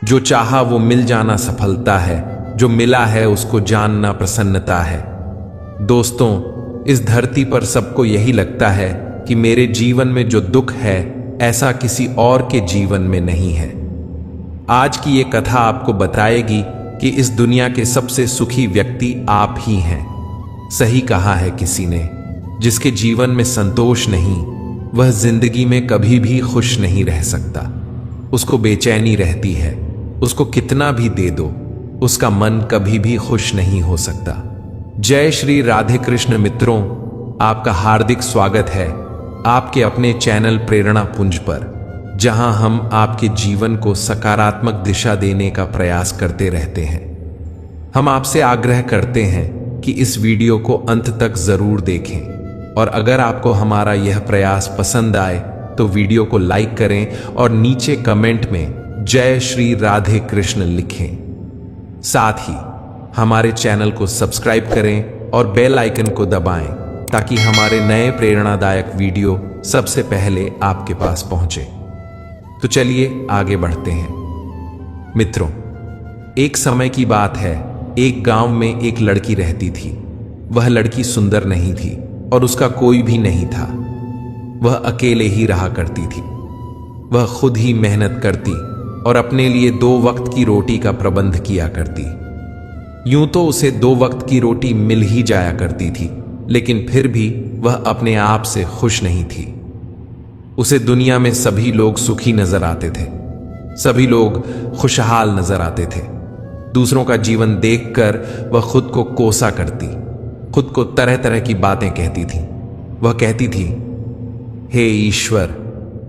जो चाहा वो मिल जाना सफलता है, जो मिला है उसको जानना प्रसन्नता है। दोस्तों, इस धरती पर सबको यही लगता है कि मेरे जीवन में जो दुख है ऐसा किसी और के जीवन में नहीं है। आज की ये कथा आपको बताएगी कि इस दुनिया के सबसे सुखी व्यक्ति आप ही हैं। सही कहा है किसी ने, जिसके जीवन में संतोष नहीं वह जिंदगी में कभी भी खुश नहीं रह सकता। उसको बेचैनी रहती है, उसको कितना भी दे दो उसका मन कभी भी खुश नहीं हो सकता। जय श्री राधे कृष्ण मित्रों, आपका हार्दिक स्वागत है आपके अपने चैनल प्रेरणा पुंज पर, जहां हम आपके जीवन को सकारात्मक दिशा देने का प्रयास करते रहते हैं। हम आपसे आग्रह करते हैं कि इस वीडियो को अंत तक जरूर देखें और अगर आपको हमारा यह प्रयास पसंद आए तो वीडियो को लाइक करें और नीचे कमेंट में जय श्री राधे कृष्ण लिखें। साथ ही हमारे चैनल को सब्सक्राइब करें और बेल आइकन को दबाएं ताकि हमारे नए प्रेरणादायक वीडियो सबसे पहले आपके पास पहुंचे। तो चलिए आगे बढ़ते हैं। मित्रों, एक समय की बात है, एक गांव में एक लड़की रहती थी। वह लड़की सुंदर नहीं थी और उसका कोई भी नहीं था। वह अकेले ही रहा करती थी। वह खुद ही मेहनत करती और अपने लिए 2 वक्त की रोटी का प्रबंध किया करती। यूं तो उसे 2 वक्त की रोटी मिल ही जाया करती थी, लेकिन फिर भी वह अपने आप से खुश नहीं थी। उसे दुनिया में सभी लोग सुखी नजर आते थे, सभी लोग खुशहाल नजर आते थे। दूसरों का जीवन देखकर वह खुद को कोसा करती, खुद को तरह तरह की बातें कहती थी। वह कहती थी, हे ईश्वर,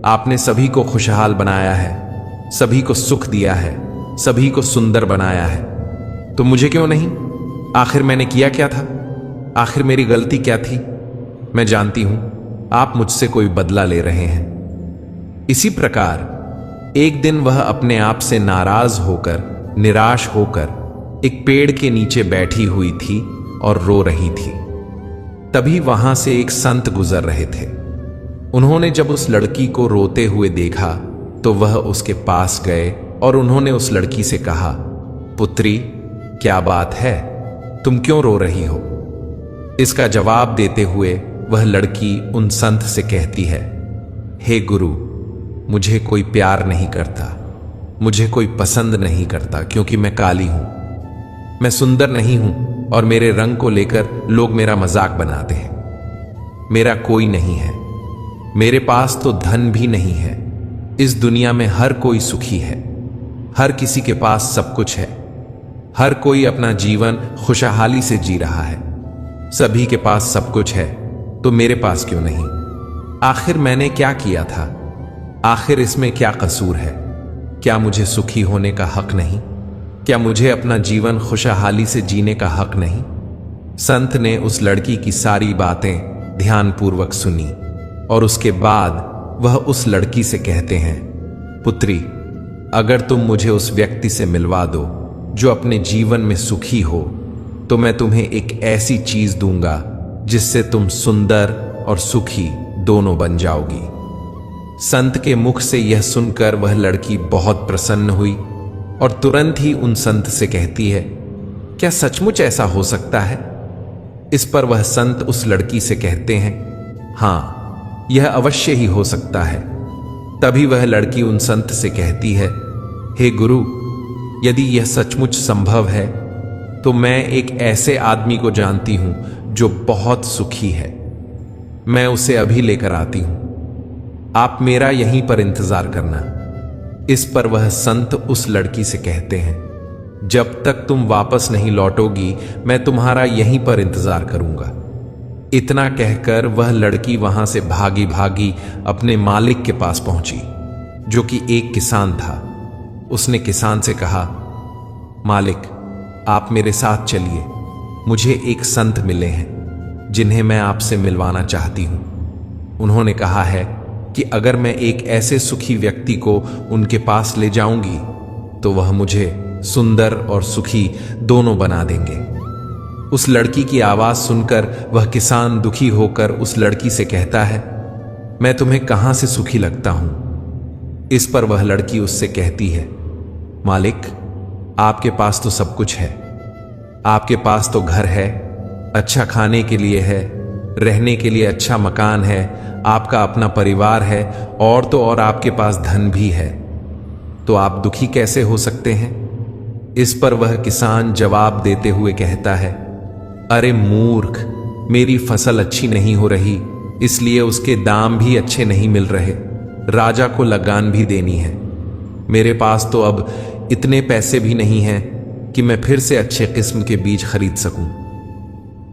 आपने सभी को खुशहाल बनाया है, सभी को सुख दिया है, सभी को सुंदर बनाया है, तो मुझे क्यों नहीं? आखिर मैंने किया क्या था? आखिर मेरी गलती क्या थी? मैं जानती हूं आप मुझसे कोई बदला ले रहे हैं। इसी प्रकार एक दिन वह अपने आप से नाराज होकर, निराश होकर एक पेड़ के नीचे बैठी हुई थी और रो रही थी। तभी वहां से एक संत गुजर रहे थे। उन्होंने जब उस लड़की को रोते हुए देखा तो वह उसके पास गए और उन्होंने उस लड़की से कहा, पुत्री, क्या बात है, तुम क्यों रो रही हो? इसका जवाब देते हुए वह लड़की उन संत से कहती है, हे गुरु, मुझे कोई प्यार नहीं करता, मुझे कोई पसंद नहीं करता क्योंकि मैं काली हूं, मैं सुंदर नहीं हूं और मेरे रंग को लेकर लोग मेरा मजाक बनाते हैं। मेरा कोई नहीं है, मेरे पास तो धन भी नहीं है। इस दुनिया में हर कोई सुखी है, हर किसी के पास सब कुछ है, हर कोई अपना जीवन खुशहाली से जी रहा है। सभी के पास सब कुछ है, तो मेरे पास क्यों नहीं? आखिर मैंने क्या किया था? आखिर इसमें क्या कसूर है? क्या मुझे सुखी होने का हक नहीं? क्या मुझे अपना जीवन खुशहाली से जीने का हक नहीं? संत ने उस लड़की की सारी बातें ध्यानपूर्वक सुनी और उसके बाद वह उस लड़की से कहते हैं, पुत्री, अगर तुम मुझे उस व्यक्ति से मिलवा दो जो अपने जीवन में सुखी हो, तो मैं तुम्हें एक ऐसी चीज दूंगा जिससे तुम सुंदर और सुखी दोनों बन जाओगी। संत के मुख से यह सुनकर वह लड़की बहुत प्रसन्न हुई और तुरंत ही उन संत से कहती है, क्या सचमुच ऐसा हो सकता है? इस पर वह संत उस लड़की से कहते हैं, हां, यह अवश्य ही हो सकता है। तभी वह लड़की उन संत से कहती है, हे गुरु, यदि यह सचमुच संभव है तो मैं एक ऐसे आदमी को जानती हूं जो बहुत सुखी है। मैं उसे अभी लेकर आती हूं, आप मेरा यहीं पर इंतजार करना। इस पर वह संत उस लड़की से कहते हैं, जब तक तुम वापस नहीं लौटोगी मैं तुम्हारा यहीं पर इंतजार करूंगा। इतना कहकर वह लड़की वहां से भागी भागी अपने मालिक के पास पहुंची, जो कि एक किसान था। उसने किसान से कहा, मालिक, आप मेरे साथ चलिए, मुझे एक संत मिले हैं जिन्हें मैं आपसे मिलवाना चाहती हूं। उन्होंने कहा है कि अगर मैं एक ऐसे सुखी व्यक्ति को उनके पास ले जाऊंगी तो वह मुझे सुंदर और सुखी दोनों बना देंगे। उस लड़की की आवाज सुनकर वह किसान दुखी होकर उस लड़की से कहता है, मैं तुम्हें कहां से सुखी लगता हूं? इस पर वह लड़की उससे कहती है, मालिक, आपके पास तो सब कुछ है। आपके पास तो घर है, अच्छा खाने के लिए है, रहने के लिए अच्छा मकान है, आपका अपना परिवार है, और तो और आपके पास धन भी है। तो आप दुखी कैसे हो सकते हैं? इस पर वह किसान जवाब देते हुए कहता है, अरे मूर्ख, मेरी फसल अच्छी नहीं हो रही, इसलिए उसके दाम भी अच्छे नहीं मिल रहे। राजा को लगान भी देनी है। मेरे पास तो अब इतने पैसे भी नहीं हैं कि मैं फिर से अच्छे किस्म के बीज खरीद सकूं।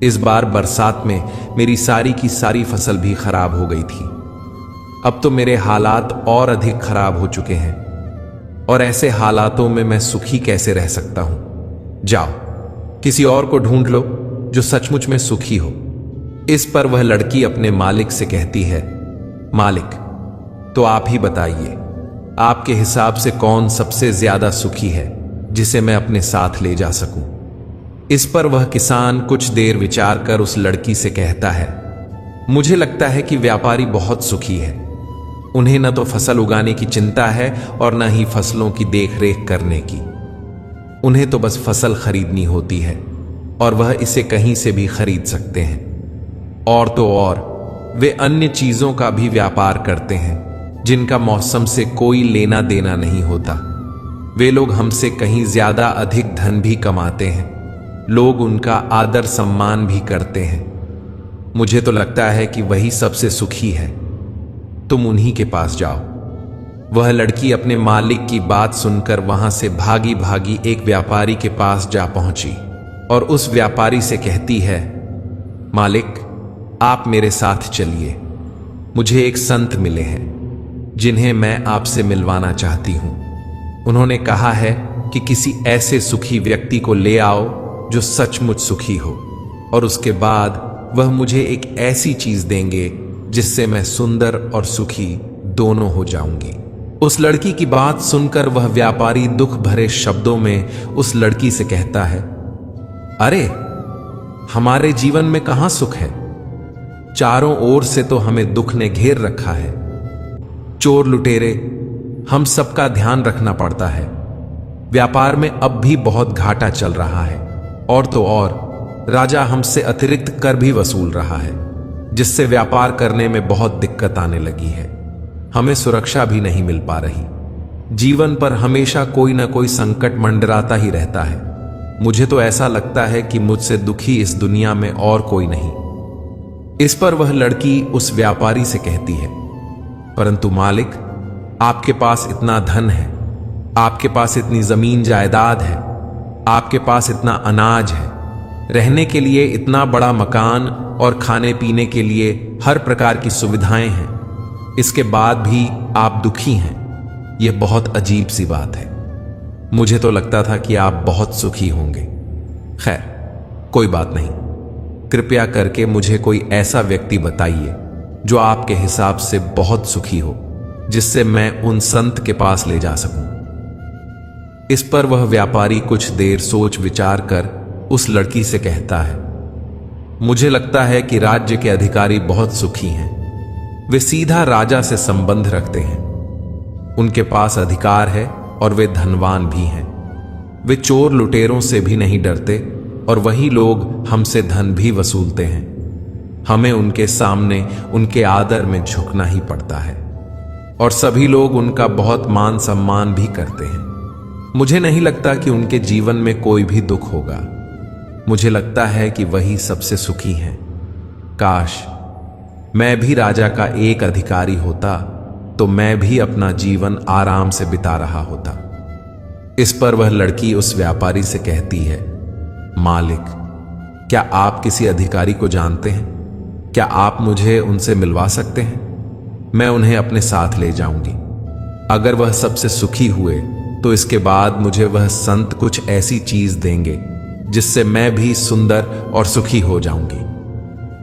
इस बार बरसात में मेरी सारी की सारी फसल भी खराब हो गई थी। अब तो मेरे हालात और अधिक खराब हो चुके हैं, और ऐसे हालातों में मैं सुखी कैसे रह सकता हूं? जाओ, किसी और को ढूंढ लो जो सचमुच में सुखी हो। इस पर वह लड़की अपने मालिक से कहती है, मालिक, तो आप ही बताइए, आपके हिसाब से कौन सबसे ज्यादा सुखी है जिसे मैं अपने साथ ले जा सकूं? इस पर वह किसान कुछ देर विचार कर उस लड़की से कहता है, मुझे लगता है कि व्यापारी बहुत सुखी है। उन्हें न तो फसल उगाने की चिंता है और न ही फसलों की देखरेख करने की। उन्हें तो बस फसल खरीदनी होती है, और वह इसे कहीं से भी खरीद सकते हैं। और तो और वे अन्य चीजों का भी व्यापार करते हैं जिनका मौसम से कोई लेना देना नहीं होता। वे लोग हमसे कहीं ज्यादा अधिक धन भी कमाते हैं। लोग उनका आदर सम्मान भी करते हैं। मुझे तो लगता है कि वही सबसे सुखी है। तुम उन्हीं के पास जाओ। वह लड़की अपने मालिक की बात सुनकर वहां से भागी भागी एक व्यापारी के पास जा पहुंची और उस व्यापारी से कहती है, मालिक, आप मेरे साथ चलिए। मुझे एक संत मिले हैं जिन्हें मैं आपसे मिलवाना चाहती हूं। उन्होंने कहा है कि किसी ऐसे सुखी व्यक्ति को ले आओ जो सचमुच सुखी हो, और उसके बाद वह मुझे एक ऐसी चीज देंगे जिससे मैं सुंदर और सुखी दोनों हो जाऊंगी। उस लड़की की बात सुनकर वह व्यापारी दुख भरे शब्दों में उस लड़की से कहता है, अरे, हमारे जीवन में कहां सुख है? चारों ओर से तो हमें दुख ने घेर रखा है। चोर लुटेरे, हम सबका ध्यान रखना पड़ता है। व्यापार में अब भी बहुत घाटा चल रहा है, और तो और राजा हमसे अतिरिक्त कर भी वसूल रहा है, जिससे व्यापार करने में बहुत दिक्कत आने लगी है। हमें सुरक्षा भी नहीं मिल पा रही। जीवन पर हमेशा कोई ना कोई संकट मंडराता ही रहता है। मुझे तो ऐसा लगता है कि मुझसे दुखी इस दुनिया में और कोई नहीं। इस पर वह लड़की उस व्यापारी से कहती है, परंतु मालिक, आपके पास इतना धन है, आपके पास इतनी जमीन जायदाद है, आपके पास इतना अनाज है, रहने के लिए इतना बड़ा मकान और खाने पीने के लिए हर प्रकार की सुविधाएं हैं। इसके बाद भी आप दुखी हैं। यह बहुत अजीब सी बात है। मुझे तो लगता था कि आप बहुत सुखी होंगे। खैर, कोई बात नहीं। कृपया करके मुझे कोई ऐसा व्यक्ति बताइए जो आपके हिसाब से बहुत सुखी हो, जिससे मैं उन संत के पास ले जा सकूं। इस पर वह व्यापारी कुछ देर सोच विचार कर उस लड़की से कहता है, मुझे लगता है कि राज्य के अधिकारी बहुत सुखी हैं। वे सीधा राजा से संबंध रखते हैं। उनके पास अधिकार है और वे धनवान भी हैं। वे चोर लुटेरों से भी नहीं डरते, और वही लोग हमसे धन भी वसूलते हैं। हमें उनके सामने उनके आदर में झुकना ही पड़ता है, और सभी लोग उनका बहुत मान सम्मान भी करते हैं। मुझे नहीं लगता कि उनके जीवन में कोई भी दुख होगा। मुझे लगता है कि वही सबसे सुखी हैं। काश मैं भी राजा का एक अधिकारी होता, तो मैं भी अपना जीवन आराम से बिता रहा होता। इस पर वह लड़की उस व्यापारी से कहती है, मालिक, क्या आप किसी अधिकारी को जानते हैं? क्या आप मुझे उनसे मिलवा सकते हैं? मैं उन्हें अपने साथ ले जाऊंगी। अगर वह सबसे सुखी हुए तो इसके बाद मुझे वह संत कुछ ऐसी चीज देंगे जिससे मैं भी सुंदर और सुखी हो जाऊंगी।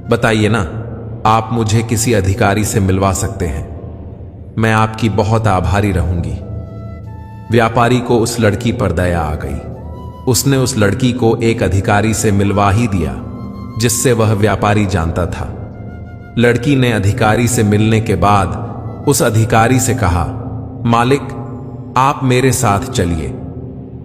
बताइए ना, आप मुझे किसी अधिकारी से मिलवा सकते हैं। मैं आपकी बहुत आभारी रहूंगी। व्यापारी को उस लड़की पर दया आ गई। उसने उस लड़की को एक अधिकारी से मिलवा ही दिया जिससे वह व्यापारी जानता था। लड़की ने अधिकारी से मिलने के बाद उस अधिकारी से कहा, मालिक, आप मेरे साथ चलिए,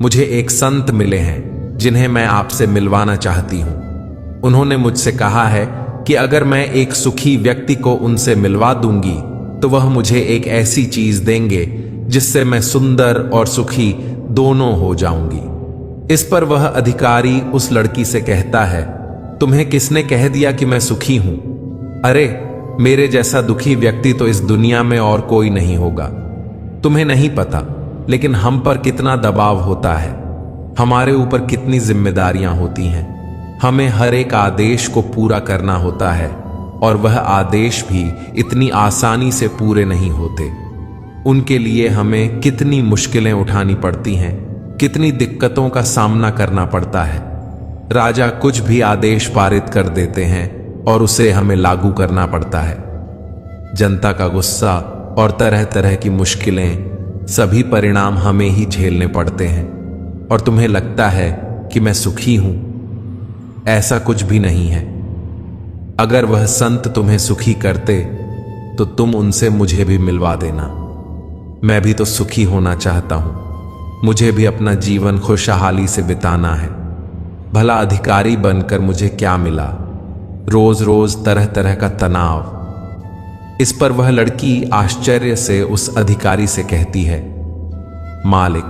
मुझे एक संत मिले हैं जिन्हें मैं आपसे मिलवाना चाहती हूं। उन्होंने मुझसे कहा है कि अगर मैं एक सुखी व्यक्ति को उनसे मिलवा दूंगी तो वह मुझे एक ऐसी चीज देंगे जिससे मैं सुंदर और सुखी दोनों हो जाऊंगी। इस पर वह अधिकारी उस लड़की से कहता है, तुम्हें किसने कह दिया कि मैं सुखी हूं? अरे, मेरे जैसा दुखी व्यक्ति तो इस दुनिया में और कोई नहीं होगा। तुम्हें नहीं पता, लेकिन हम पर कितना दबाव होता है, हमारे ऊपर कितनी जिम्मेदारियां होती हैं। हमें हर एक आदेश को पूरा करना होता है और वह आदेश भी इतनी आसानी से पूरे नहीं होते। उनके लिए हमें कितनी मुश्किलें उठानी पड़ती हैं, कितनी दिक्कतों का सामना करना पड़ता है। राजा कुछ भी आदेश पारित कर देते हैं और उसे हमें लागू करना पड़ता है। जनता का गुस्सा और तरह तरह की मुश्किलें, सभी परिणाम हमें ही झेलने पड़ते हैं। और तुम्हें लगता है कि मैं सुखी हूं? ऐसा कुछ भी नहीं है। अगर वह संत तुम्हें सुखी करते तो तुम उनसे मुझे भी मिलवा देना। मैं भी तो सुखी होना चाहता हूं। मुझे भी अपना जीवन खुशहाली से बिताना है। भला अधिकारी बनकर मुझे क्या मिला? रोज रोज तरह तरह का तनाव। इस पर वह लड़की आश्चर्य से उस अधिकारी से कहती है, मालिक,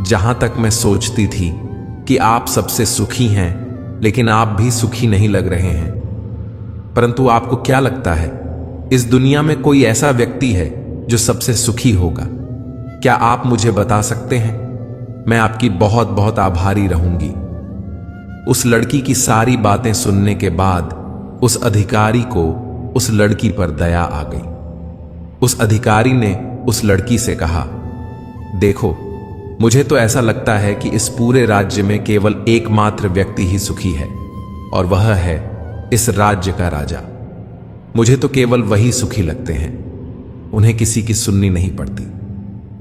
जहां तक मैं सोचती थी कि आप सबसे सुखी हैं, लेकिन आप भी सुखी नहीं लग रहे हैं। परंतु आपको क्या लगता है, इस दुनिया में कोई ऐसा व्यक्ति है जो सबसे सुखी होगा? क्या आप मुझे बता सकते हैं? मैं आपकी बहुत बहुत आभारी रहूंगी। उस लड़की की सारी बातें सुनने के बाद उस अधिकारी को उस लड़की पर दया आ गई। उस अधिकारी ने उस लड़की से कहा, देखो, मुझे तो ऐसा लगता है कि इस पूरे राज्य में केवल एकमात्र व्यक्ति ही सुखी है, और वह है इस राज्य का राजा। मुझे तो केवल वही सुखी लगते हैं। उन्हें किसी की सुननी नहीं पड़ती।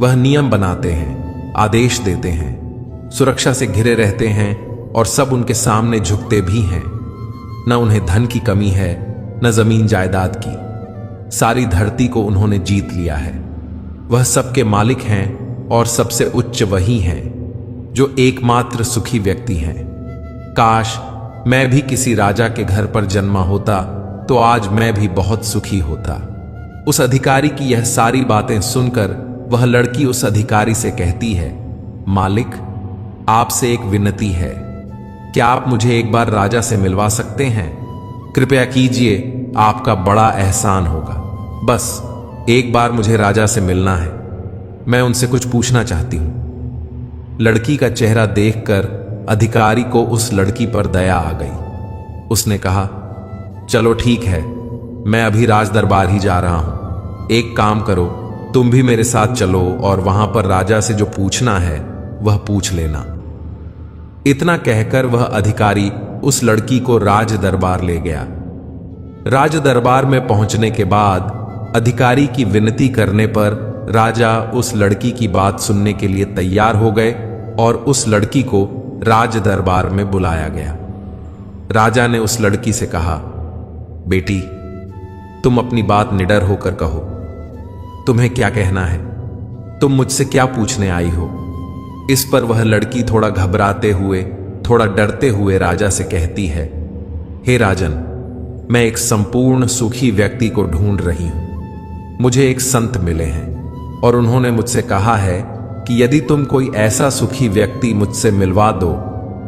वह नियम बनाते हैं, आदेश देते हैं, सुरक्षा से घिरे रहते हैं और सब उनके सामने झुकते भी हैं। न उन्हें धन की कमी है, न जमीन जायदाद की। सारी धरती को उन्होंने जीत लिया है। वह सबके मालिक हैं और सबसे उच्च वही हैं जो एकमात्र सुखी व्यक्ति हैं। काश मैं भी किसी राजा के घर पर जन्मा होता तो आज मैं भी बहुत सुखी होता। उस अधिकारी की यह सारी बातें सुनकर वह लड़की उस अधिकारी से कहती है, मालिक, आपसे एक विनती है। क्या आप मुझे एक बार राजा से मिलवा सकते हैं? कृपया कीजिए, आपका बड़ा एहसान होगा। बस एक बार मुझे राजा से मिलना है। मैं उनसे कुछ पूछना चाहती हूं। लड़की का चेहरा देखकर अधिकारी को उस लड़की पर दया आ गई। उसने कहा, चलो ठीक है, मैं अभी राज दरबार ही जा रहा हूं। एक काम करो, तुम भी मेरे साथ चलो और वहां पर राजा से जो पूछना है वह पूछ लेना। इतना कहकर वह अधिकारी उस लड़की को राज दरबार ले गया। राज दरबार में पहुंचने के बाद अधिकारी की विनती करने पर राजा उस लड़की की बात सुनने के लिए तैयार हो गए और उस लड़की को राज दरबार में बुलाया गया। राजा ने उस लड़की से कहा, बेटी, तुम अपनी बात निडर होकर कहो। तुम्हें क्या कहना है? तुम मुझसे क्या पूछने आई हो? इस पर वह लड़की थोड़ा घबराते हुए, थोड़ा डरते हुए राजा से कहती है, हे राजन, मैं एक संपूर्ण सुखी व्यक्ति को ढूंढ रही हूं। मुझे एक संत मिले हैं और उन्होंने मुझसे कहा है कि यदि तुम कोई ऐसा सुखी व्यक्ति मुझसे मिलवा दो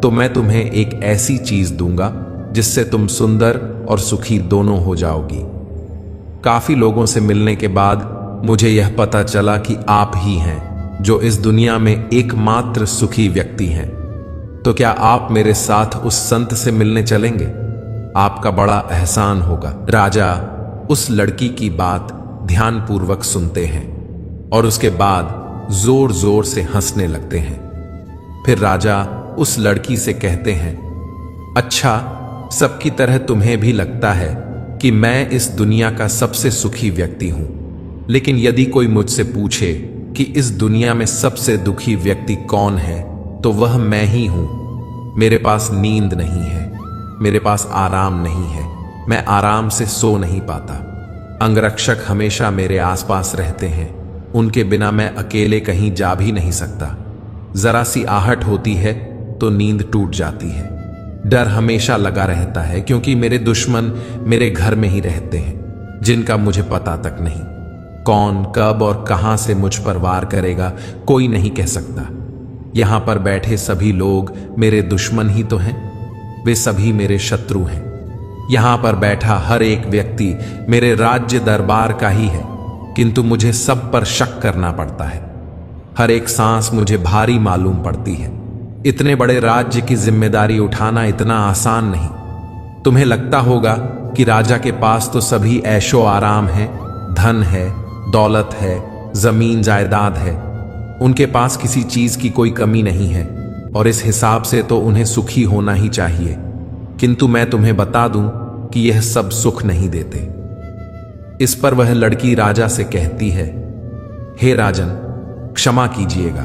तो मैं तुम्हें एक ऐसी चीज दूंगा जिससे तुम सुंदर और सुखी दोनों हो जाओगी। काफी लोगों से मिलने के बाद मुझे यह पता चला कि आप ही हैं जो इस दुनिया में एकमात्र सुखी व्यक्ति हैं। तो क्या आप मेरे साथ उस संत से मिलने चलेंगे? आपका बड़ा एहसान होगा। राजा उस लड़की की बात ध्यानपूर्वक सुनते हैं और उसके बाद जोर जोर से हंसने लगते हैं। फिर राजा उस लड़की से कहते हैं, अच्छा, सबकी तरह तुम्हें भी लगता है कि मैं इस दुनिया का सबसे सुखी व्यक्ति हूं, लेकिन यदि कोई मुझसे पूछे कि इस दुनिया में सबसे दुखी व्यक्ति कौन है तो वह मैं ही हूं। मेरे पास नींद नहीं है, मेरे पास आराम नहीं है, मैं आराम से सो नहीं पाता। अंगरक्षक हमेशा मेरे आसपास रहते हैं, उनके बिना मैं अकेले कहीं जा भी नहीं सकता। जरा सी आहट होती है तो नींद टूट जाती है। डर हमेशा लगा रहता है क्योंकि मेरे दुश्मन मेरे घर में ही रहते हैं, जिनका मुझे पता तक नहीं। कौन, कब और कहां से मुझ पर वार करेगा कोई नहीं कह सकता। यहां पर बैठे सभी लोग मेरे दुश्मन ही तो हैं, वे सभी मेरे शत्रु हैं। यहां पर बैठा हर एक व्यक्ति मेरे राज्य दरबार का ही है, किंतु मुझे सब पर शक करना पड़ता है। हर एक सांस मुझे भारी मालूम पड़ती है। इतने बड़े राज्य की जिम्मेदारी उठाना इतना आसान नहीं। तुम्हें लगता होगा कि राजा के पास तो सभी ऐशो आराम है, धन है, दौलत है, जमीन जायदाद है, उनके पास किसी चीज की कोई कमी नहीं है और इस हिसाब से तो उन्हें सुखी होना ही चाहिए। किंतु मैं तुम्हें बता दूं कि यह सब सुख नहीं देते। इस पर वह लड़की राजा से कहती है, हे राजन, क्षमा कीजिएगा,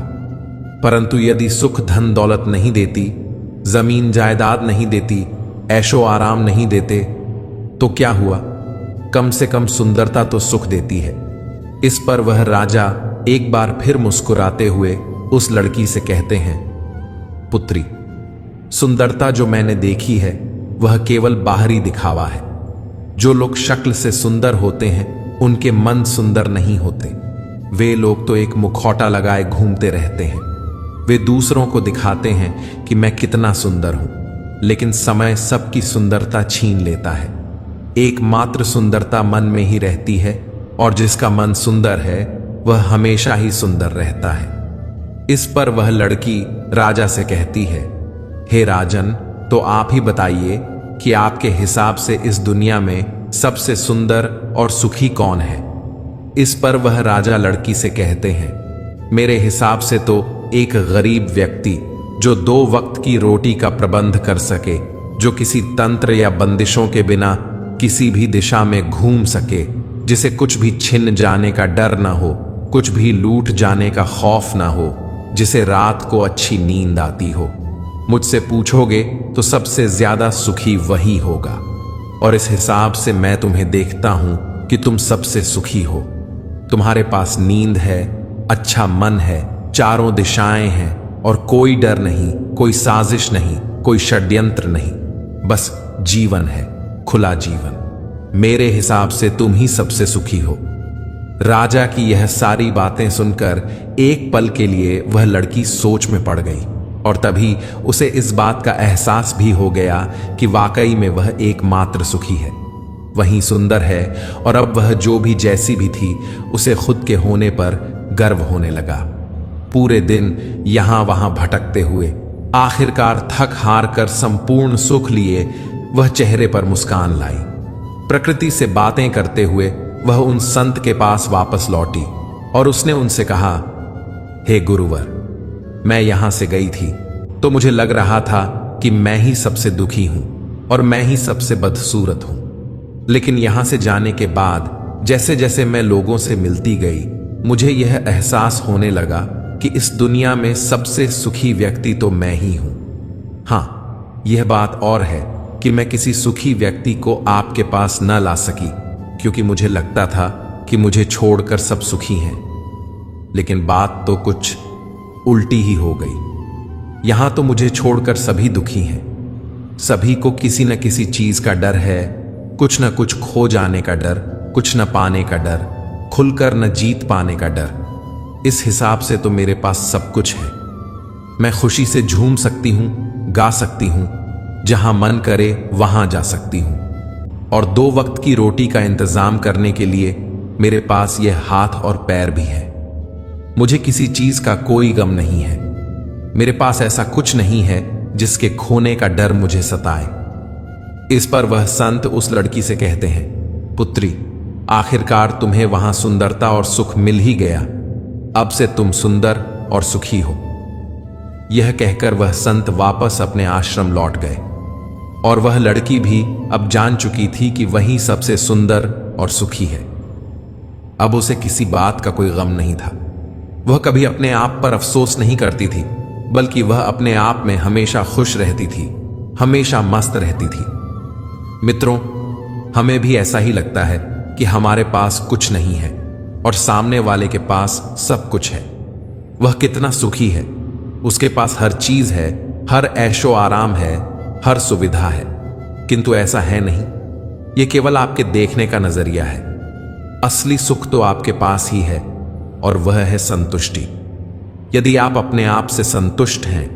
परंतु यदि सुख धन दौलत नहीं देती, जमीन जायदाद नहीं देती, ऐशो आराम नहीं देते, तो क्या हुआ? कम से कम सुंदरता तो सुख देती है। इस पर वह राजा एक बार फिर मुस्कुराते हुए उस लड़की से कहते हैं, पुत्री, सुंदरता जो मैंने देखी है वह केवल बाहरी दिखावा है। जो लोग शक्ल से सुंदर होते हैं उनके मन सुंदर नहीं होते। वे लोग तो एक मुखौटा लगाए घूमते रहते हैं। वे दूसरों को दिखाते हैं कि मैं कितना सुंदर हूं, लेकिन समय सबकी सुंदरता छीन लेता है। एकमात्र सुंदरता मन में ही रहती है और जिसका मन सुंदर है वह हमेशा ही सुंदर रहता है। इस पर वह लड़की राजा से कहती है, हे राजन, तो आप ही बताइए कि आपके हिसाब से इस दुनिया में सबसे सुंदर और सुखी कौन है? इस पर वह राजा लड़की से कहते हैं, मेरे हिसाब से तो एक गरीब व्यक्ति जो 2 वक्त की रोटी का प्रबंध कर सके, जो किसी तंत्र या बंदिशों के बिना किसी भी दिशा में घूम सके, जिसे कुछ भी छिन जाने का डर ना हो, कुछ भी लूट जाने का खौफ ना हो, जिसे रात को अच्छी नींद आती हो। मुझसे पूछोगे तो सबसे ज्यादा सुखी वही होगा और इस हिसाब से मैं तुम्हें देखता हूं कि तुम सबसे सुखी हो। तुम्हारे पास नींद है, अच्छा मन है, चारों दिशाएं हैं और कोई डर नहीं, कोई साजिश नहीं, कोई षड्यंत्र नहीं, बस जीवन है, खुला जीवन। मेरे हिसाब से तुम ही सबसे सुखी हो। राजा की यह सारी बातें सुनकर एक पल के लिए वह लड़की सोच में पड़ गई और तभी उसे इस बात का एहसास भी हो गया कि वाकई में वह एकमात्र सुखी है, वही सुंदर है और अब वह जो भी जैसी भी थी उसे खुद के होने पर गर्व होने लगा। पूरे दिन यहां वहां भटकते हुए आखिरकार थक हार कर संपूर्ण सुख लिए वह चेहरे पर मुस्कान लाई। प्रकृति से बातें करते हुए वह उन संत के पास वापस लौटी और उसने उनसे कहा, हे गुरुवर, मैं यहां से गई थी तो मुझे लग रहा था कि मैं ही सबसे दुखी हूं और मैं ही सबसे बदसूरत हूं, लेकिन यहां से जाने के बाद जैसे जैसे मैं लोगों से मिलती गई, मुझे यह एहसास होने लगा कि इस दुनिया में सबसे सुखी व्यक्ति तो मैं ही हूं। हां, यह बात और है कि मैं किसी सुखी व्यक्ति को आपके पास न ला सकी, क्योंकि मुझे लगता था कि मुझे छोड़कर सब सुखी हैं, लेकिन बात तो कुछ उल्टी ही हो गई। यहां तो मुझे छोड़कर सभी दुखी हैं। सभी को किसी न किसी चीज का डर है, कुछ न कुछ खो जाने का डर, कुछ न पाने का डर, खुलकर न जीत पाने का डर। इस हिसाब से तो मेरे पास सब कुछ है। मैं खुशी से झूम सकती हूं, गा सकती हूं, जहां मन करे वहां जा सकती हूं, और 2 वक्त की रोटी का इंतजाम करने के लिए मेरे पास यह हाथ और पैर भी है। मुझे किसी चीज का कोई गम नहीं है। मेरे पास ऐसा कुछ नहीं है जिसके खोने का डर मुझे सताए। इस पर वह संत उस लड़की से कहते हैं, पुत्री, आखिरकार तुम्हें वहां सुंदरता और सुख मिल ही गया। अब से तुम सुंदर और सुखी हो। यह कहकर वह संत वापस अपने आश्रम लौट गए और वह लड़की भी अब जान चुकी थी कि वही सबसे सुंदर और सुखी है। अब उसे किसी बात का कोई गम नहीं था। वह कभी अपने आप पर अफसोस नहीं करती थी, बल्कि वह अपने आप में हमेशा खुश रहती थी, हमेशा मस्त रहती थी। मित्रों, हमें भी ऐसा ही लगता है कि हमारे पास कुछ नहीं है और सामने वाले के पास सब कुछ है। वह कितना सुखी है, उसके पास हर चीज है, हर ऐशो आराम है, हर सुविधा है। किंतु ऐसा है नहीं। यह केवल आपके देखने का नजरिया है। असली सुख तो आपके पास ही है, और वह है संतुष्टि। यदि आप अपने आप से संतुष्ट हैं,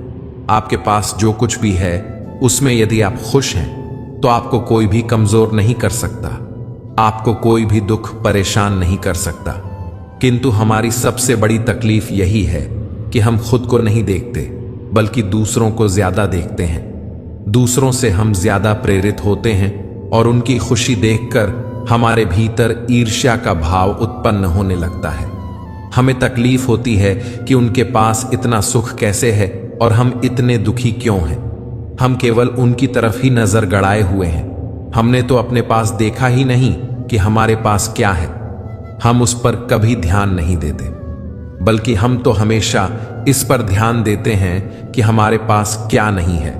आपके पास जो कुछ भी है उसमें यदि आप खुश हैं, तो आपको कोई भी कमजोर नहीं कर सकता, आपको कोई भी दुख परेशान नहीं कर सकता। किंतु हमारी सबसे बड़ी तकलीफ यही है कि हम खुद को नहीं देखते, बल्कि दूसरों को ज्यादा देखते हैं। दूसरों से हम ज्यादा प्रेरित होते हैं और उनकी खुशी देखकर हमारे भीतर ईर्ष्या का भाव उत्पन्न होने लगता है। हमें तकलीफ होती है कि उनके पास इतना सुख कैसे है और हम इतने दुखी क्यों हैं। हम केवल उनकी तरफ ही नजर गड़ाए हुए हैं। हमने तो अपने पास देखा ही नहीं कि हमारे पास क्या है। हम उस पर कभी ध्यान नहीं देते, बल्कि हम तो हमेशा इस पर ध्यान देते हैं कि हमारे पास क्या नहीं है।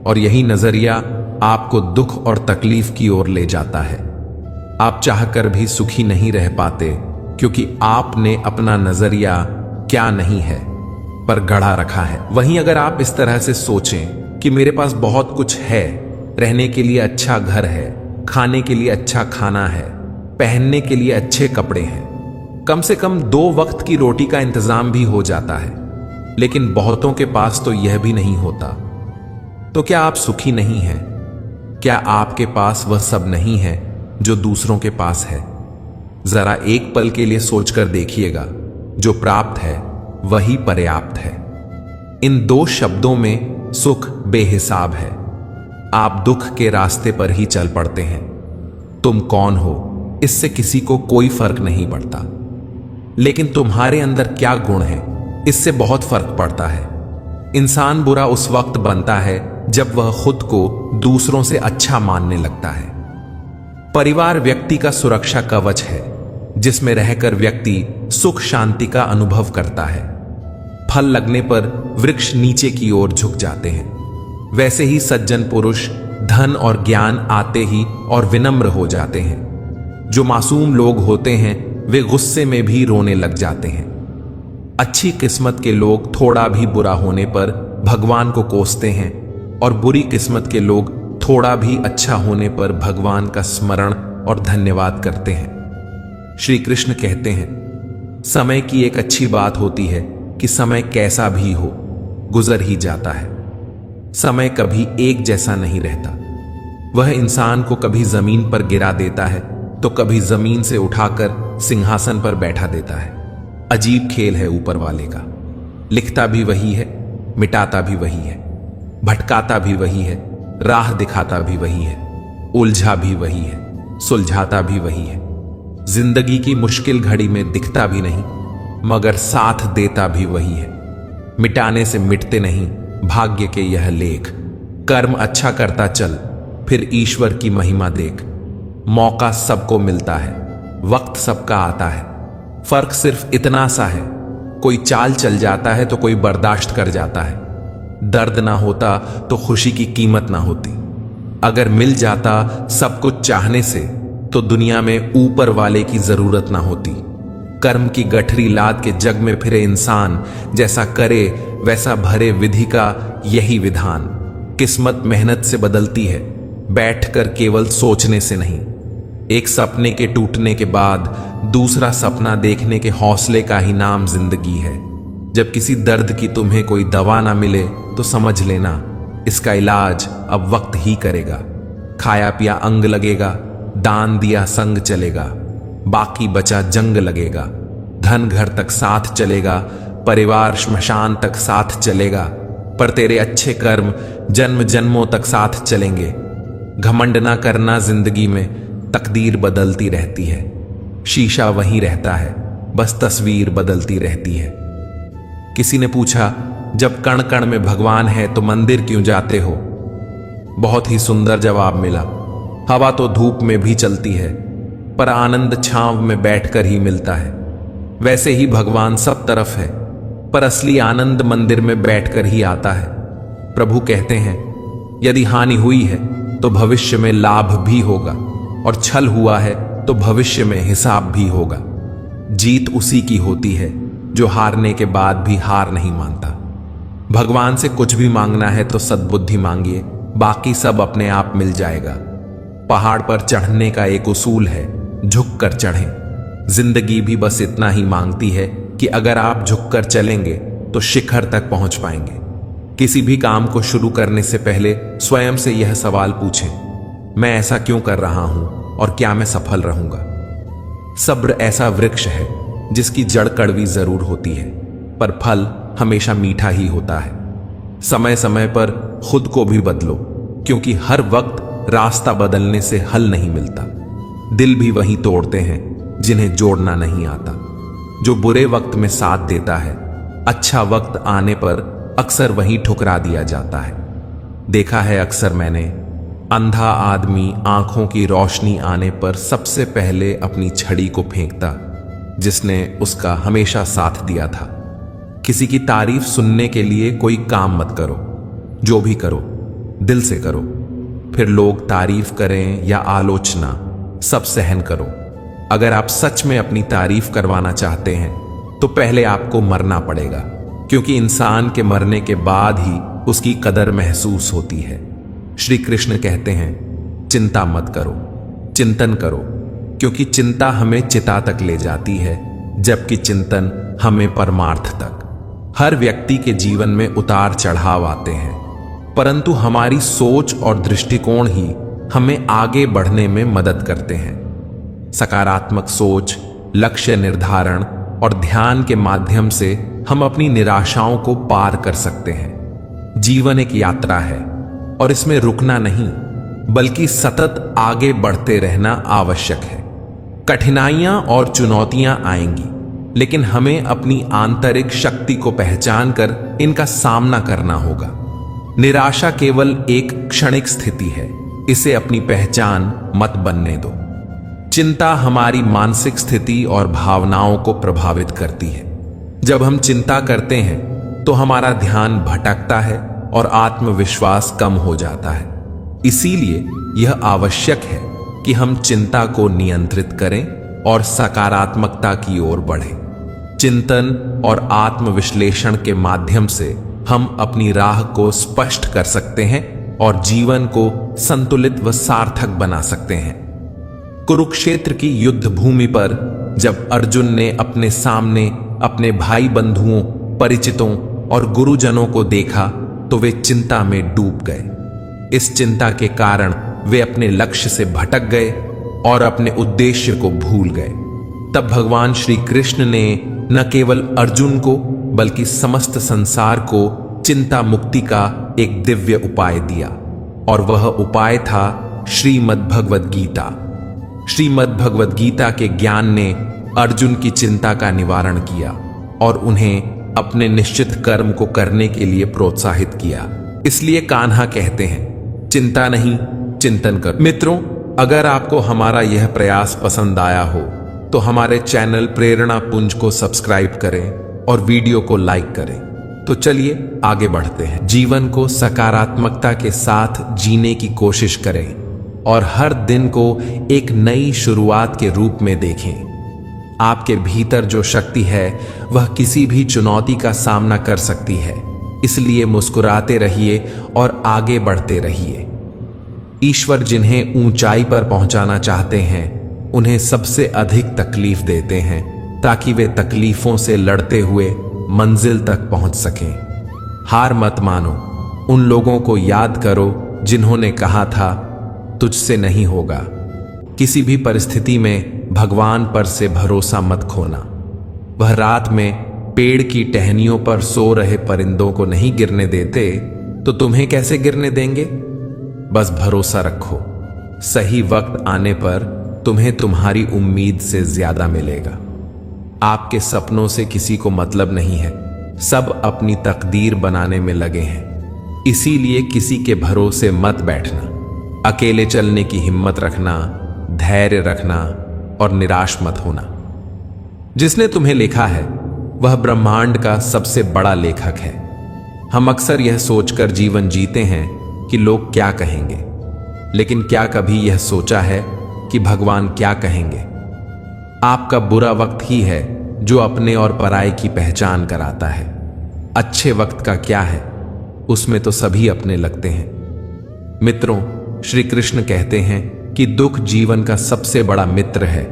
और यही नजरिया आपको दुख और तकलीफ की ओर ले जाता है। आप चाहकर भी सुखी नहीं रह पाते, क्योंकि आपने अपना नजरिया क्या नहीं है पर गढ़ा रखा है। वहीं अगर आप इस तरह से सोचें कि मेरे पास बहुत कुछ है, रहने के लिए अच्छा घर है, खाने के लिए अच्छा खाना है, पहनने के लिए अच्छे कपड़े हैं, कम से कम 2 वक्त की रोटी का इंतजाम भी हो जाता है, लेकिन बहुतों के पास तो यह भी नहीं होता। तो क्या आप सुखी नहीं हैं? क्या आपके पास वह सब नहीं है जो दूसरों के पास है? जरा एक पल के लिए सोचकर देखिएगा, जो प्राप्त है वही पर्याप्त है। इन 2 शब्दों में सुख बेहिसाब है। आप दुख के रास्ते पर ही चल पड़ते हैं। तुम कौन हो, इससे किसी को कोई फर्क नहीं पड़ता, लेकिन तुम्हारे अंदर क्या गुण है, इससे बहुत फर्क पड़ता है। इंसान बुरा उस वक्त बनता है जब वह खुद को दूसरों से अच्छा मानने लगता है। परिवार व्यक्ति का सुरक्षा कवच है, जिसमें रहकर व्यक्ति सुख शांति का अनुभव करता है। फल लगने पर वृक्ष नीचे की ओर झुक जाते हैं। वैसे ही सज्जन पुरुष धन और ज्ञान आते ही और विनम्र हो जाते हैं। जो मासूम लोग होते हैं वे गुस्से में भी रोने लग जाते हैं। अच्छी किस्मत के लोग थोड़ा भी बुरा होने पर भगवान को कोसते हैं, और बुरी किस्मत के लोग थोड़ा भी अच्छा होने पर भगवान का स्मरण और धन्यवाद करते हैं। श्री कृष्ण कहते हैं, समय की एक अच्छी बात होती है कि समय कैसा भी हो गुजर ही जाता है। समय कभी एक जैसा नहीं रहता। वह इंसान को कभी जमीन पर गिरा देता है तो कभी जमीन से उठाकर सिंहासन पर बैठा देता है। अजीब खेल है ऊपर वाले का। लिखता भी वही है, मिटाता भी वही है, भटकाता भी वही है, राह दिखाता भी वही है, उलझा भी वही है, सुलझाता भी वही है। जिंदगी की मुश्किल घड़ी में दिखता भी नहीं, मगर साथ देता भी वही है। मिटाने से मिटते नहीं भाग्य के यह लेख। कर्म अच्छा करता चल, फिर ईश्वर की महिमा देख। मौका सबको मिलता है, वक्त सबका आता है। फर्क सिर्फ इतना सा है, कोई चाल चल जाता है तो कोई बर्दाश्त कर जाता है। दर्द ना होता तो खुशी की कीमत ना होती। अगर मिल जाता सब कुछ चाहने से तो दुनिया में ऊपर वाले की जरूरत ना होती। कर्म की गठरी लाद के जग में फिरे इंसान, जैसा करे वैसा भरे विधि का यही विधान। किस्मत मेहनत से बदलती है, बैठकर केवल सोचने से नहीं। एक सपने के टूटने के बाद दूसरा सपना देखने के हौसले का ही नाम जिंदगी है। जब किसी दर्द की तुम्हें कोई दवा ना मिले तो समझ लेना इसका इलाज अब वक्त ही करेगा। खाया पिया अंग लगेगा, दान दिया संग चलेगा, बाकी बचा जंग लगेगा। धन घर तक साथ चलेगा, परिवार श्मशान तक साथ चलेगा, पर तेरे अच्छे कर्म जन्म जन्मों तक साथ चलेंगे। घमंड ना करना जिंदगी में, तकदीर बदलती रहती है। शीशा वहीं रहता है, बस तस्वीर बदलती रहती है। किसी ने पूछा, जब कण कण में भगवान है तो मंदिर क्यों जाते हो? बहुत ही सुंदर जवाब मिला। हवा तो धूप में भी चलती है, पर आनंद छांव में बैठकर ही मिलता है। वैसे ही भगवान सब तरफ है, पर असली आनंद मंदिर में बैठकर ही आता है। प्रभु कहते हैं, यदि हानि हुई है तो भविष्य में लाभ भी होगा, और छल हुआ है तो भविष्य में हिसाब भी होगा। जीत उसी की होती है जो हारने के बाद भी हार नहीं मानता। भगवान से कुछ भी मांगना है तो सद्बुद्धि मांगिए, बाकी सब अपने आप मिल जाएगा। पहाड़ पर चढ़ने का एक उसूल है, झुक कर चढ़ें। जिंदगी भी बस इतना ही मांगती है कि अगर आप झुककर चलेंगे तो शिखर तक पहुंच पाएंगे। किसी भी काम को शुरू करने से पहले स्वयं से यह सवाल पूछें, मैं ऐसा क्यों कर रहा हूं और क्या मैं सफल रहूंगा। सब्र ऐसा वृक्ष है जिसकी जड़ कड़वी जरूर होती है, पर फल हमेशा मीठा ही होता है। समय समय पर खुद को भी बदलो, क्योंकि हर वक्त रास्ता बदलने से हल नहीं मिलता। दिल भी वही तोड़ते हैं जिन्हें जोड़ना नहीं आता। जो बुरे वक्त में साथ देता है, अच्छा वक्त आने पर अक्सर वहीं ठुकरा दिया जाता है। देखा है अक्सर मैंने, अंधा आदमी आंखों की रोशनी आने पर सबसे पहले अपनी छड़ी को फेंकता जिसने उसका हमेशा साथ दिया था। किसी की तारीफ सुनने के लिए कोई काम मत करो, जो भी करो दिल से करो। फिर लोग तारीफ करें या आलोचना, सब सहन करो। अगर आप सच में अपनी तारीफ करवाना चाहते हैं तो पहले आपको मरना पड़ेगा, क्योंकि इंसान के मरने के बाद ही उसकी कदर महसूस होती है। श्री कृष्ण कहते हैं, चिंता मत करो, चिंतन करो, क्योंकि चिंता हमें चिता तक ले जाती है, जबकि चिंतन हमें परमार्थ तक। हर व्यक्ति के जीवन में उतार चढ़ाव आते हैं, परंतु हमारी सोच और दृष्टिकोण ही हमें आगे बढ़ने में मदद करते हैं। सकारात्मक सोच, लक्ष्य निर्धारण और ध्यान के माध्यम से हम अपनी निराशाओं को पार कर सकते हैं। जीवन एक यात्रा है और इसमें रुकना नहीं, बल्कि सतत आगे बढ़ते रहना आवश्यक है। कठिनाइयां और चुनौतियां आएंगी, लेकिन हमें अपनी आंतरिक शक्ति को पहचान कर इनका सामना करना होगा। निराशा केवल एक क्षणिक स्थिति है, इसे अपनी पहचान मत बनने दो। चिंता हमारी मानसिक स्थिति और भावनाओं को प्रभावित करती है। जब हम चिंता करते हैं तो हमारा ध्यान भटकता है और आत्मविश्वास कम हो जाता है। इसीलिए यह आवश्यक है कि हम चिंता को नियंत्रित करें और सकारात्मकता की ओर बढ़ें। चिंतन और आत्मविश्लेषण के माध्यम से हम अपनी राह को स्पष्ट कर सकते हैं और जीवन को संतुलित व सार्थक बना सकते हैं। कुरुक्षेत्र की युद्ध भूमि पर जब अर्जुन ने अपने सामने अपने भाई बंधुओं, परिचितों और गुरुजनों को देखा तो वे चिंता में डूब गए। इस चिंता के कारण वे अपने लक्ष्य से भटक गए और अपने उद्देश्य को भूल गए। तब भगवान श्री कृष्ण ने न केवल अर्जुन को बल्कि समस्त संसार को चिंता मुक्ति का एक दिव्य उपाय दिया, और वह उपाय था श्रीमद् भगवद गीता। श्रीमद् भगवद गीता के ज्ञान ने अर्जुन की चिंता का निवारण किया और उन्हें अपने निश्चित कर्म को करने के लिए प्रोत्साहित किया। इसलिए कान्हा कहते हैं, चिंता नहीं चिंतन कर। मित्रों, अगर आपको हमारा यह प्रयास पसंद आया हो तो हमारे चैनल प्रेरणा पुंज को सब्सक्राइब करें और वीडियो को लाइक करें। तो चलिए आगे बढ़ते हैं। जीवन को सकारात्मकता के साथ जीने की कोशिश करें और हर दिन को एक नई शुरुआत के रूप में देखें। आपके भीतर जो शक्ति है वह किसी भी चुनौती का सामना कर सकती है। इसलिए मुस्कुराते रहिए और आगे बढ़ते रहिए। ईश्वर जिन्हें ऊंचाई पर पहुंचाना चाहते हैं उन्हें सबसे अधिक तकलीफ देते हैं, ताकि वे तकलीफों से लड़ते हुए मंजिल तक पहुंच सकें। हार मत मानो। उन लोगों को याद करो जिन्होंने कहा था तुझसे नहीं होगा। किसी भी परिस्थिति में भगवान पर से भरोसा मत खोना। वह रात में पेड़ की टहनियों पर सो रहे परिंदों को नहीं गिरने देते तो तुम्हें कैसे गिरने देंगे। बस भरोसा रखो, सही वक्त आने पर तुम्हें तुम्हारी उम्मीद से ज्यादा मिलेगा। आपके सपनों से किसी को मतलब नहीं है, सब अपनी तकदीर बनाने में लगे हैं। इसीलिए किसी के भरोसे मत बैठना। अकेले चलने की हिम्मत रखना, धैर्य रखना और निराश मत होना। जिसने तुम्हें लिखा है वह ब्रह्मांड का सबसे बड़ा लेखक है। हम अक्सर यह सोचकर जीवन जीते हैं कि लोग क्या कहेंगे, लेकिन क्या कभी यह सोचा है कि भगवान क्या कहेंगे। आपका बुरा वक्त ही है जो अपने और पराये की पहचान कराता है। अच्छे वक्त का क्या है, उसमें तो सभी अपने लगते हैं। मित्रों, श्री कृष्ण कहते हैं कि दुख जीवन का सबसे बड़ा मित्र है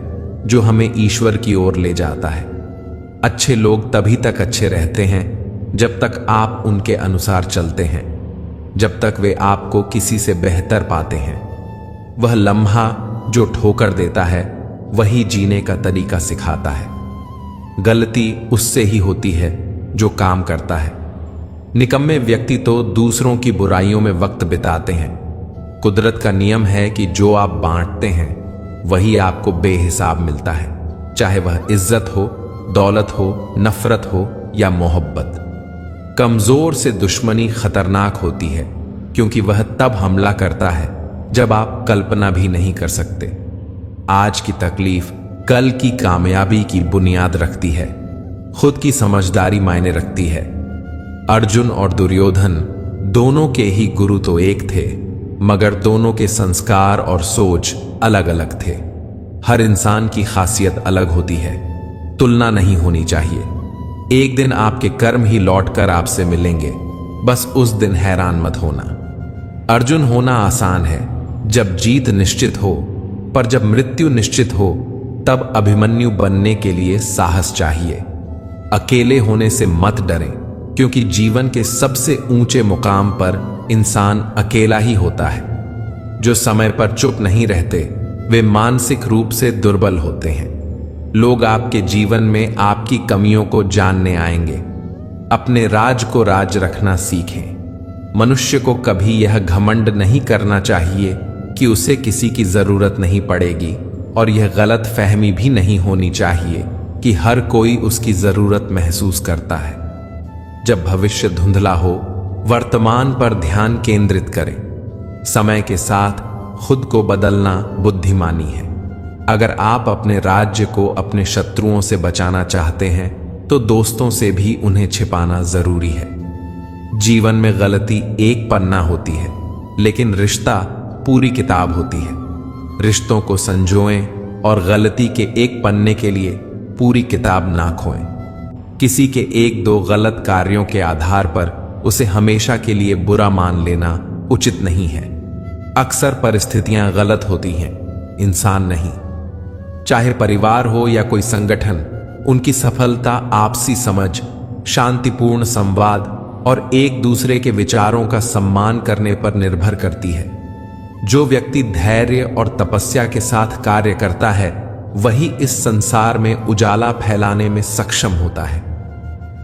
जो हमें ईश्वर की ओर ले जाता है। अच्छे लोग तभी तक अच्छे रहते हैं जब तक आप उनके अनुसार चलते हैं, जब तक वे आपको किसी से बेहतर पाते हैं। वह लम्हा जो ठोकर देता है वही जीने का तरीका सिखाता है। गलती उससे ही होती है जो काम करता है। निकम्मे व्यक्ति तो दूसरों की बुराइयों में वक्त बिताते हैं। कुदरत का नियम है कि जो आप बांटते हैं वही आपको बेहिसाब मिलता है, चाहे वह इज्जत हो, दौलत हो, नफरत हो या मोहब्बत। कमजोर से दुश्मनी खतरनाक होती है क्योंकि वह तब हमला करता है जब आप कल्पना भी नहीं कर सकते। आज की तकलीफ कल की कामयाबी की बुनियाद रखती है। खुद की समझदारी मायने रखती है। अर्जुन और दुर्योधन दोनों के ही गुरु तो एक थे, मगर दोनों के संस्कार और सोच अलग अलग थे। हर इंसान की खासियत अलग होती है, तुलना नहीं होनी चाहिए। एक दिन आपके कर्म ही लौटकर आपसे मिलेंगे, बस उस दिन हैरान मत होना। अर्जुन होना आसान है जब जीत निश्चित हो, पर जब मृत्यु निश्चित हो तब अभिमन्यु बनने के लिए साहस चाहिए। अकेले होने से मत डरें, क्योंकि जीवन के सबसे ऊंचे मुकाम पर इंसान अकेला ही होता है। जो समय पर चुप नहीं रहते वे मानसिक रूप से दुर्बल होते हैं। लोग आपके जीवन में आपकी कमियों को जानने आएंगे। अपने राज को राज रखना सीखें। मनुष्य को कभी यह घमंड नहीं करना चाहिए कि उसे किसी की जरूरत नहीं पड़ेगी, और यह गलत फहमी भी नहीं होनी चाहिए कि हर कोई उसकी जरूरत महसूस करता है। जब भविष्य धुंधला हो, वर्तमान पर ध्यान केंद्रित करें। समय के साथ खुद को बदलना बुद्धिमानी है। अगर आप अपने राज्य को अपने शत्रुओं से बचाना चाहते हैं तो दोस्तों से भी उन्हें छिपाना जरूरी है। जीवन में गलती एक पन्ना होती है, लेकिन रिश्ता पूरी किताब होती है। रिश्तों को संजोएं और गलती के एक पन्ने के लिए पूरी किताब ना खोएं। किसी के एक दो गलत कार्यों के आधार पर उसे हमेशा के लिए बुरा मान लेना उचित नहीं है। अक्सर परिस्थितियां गलत होती हैं, इंसान नहीं। चाहे परिवार हो या कोई संगठन, उनकी सफलता आपसी समझ, शांतिपूर्ण संवाद और एक दूसरे के विचारों का सम्मान करने पर निर्भर करती है। जो व्यक्ति धैर्य और तपस्या के साथ कार्य करता है वही इस संसार में उजाला फैलाने में सक्षम होता है।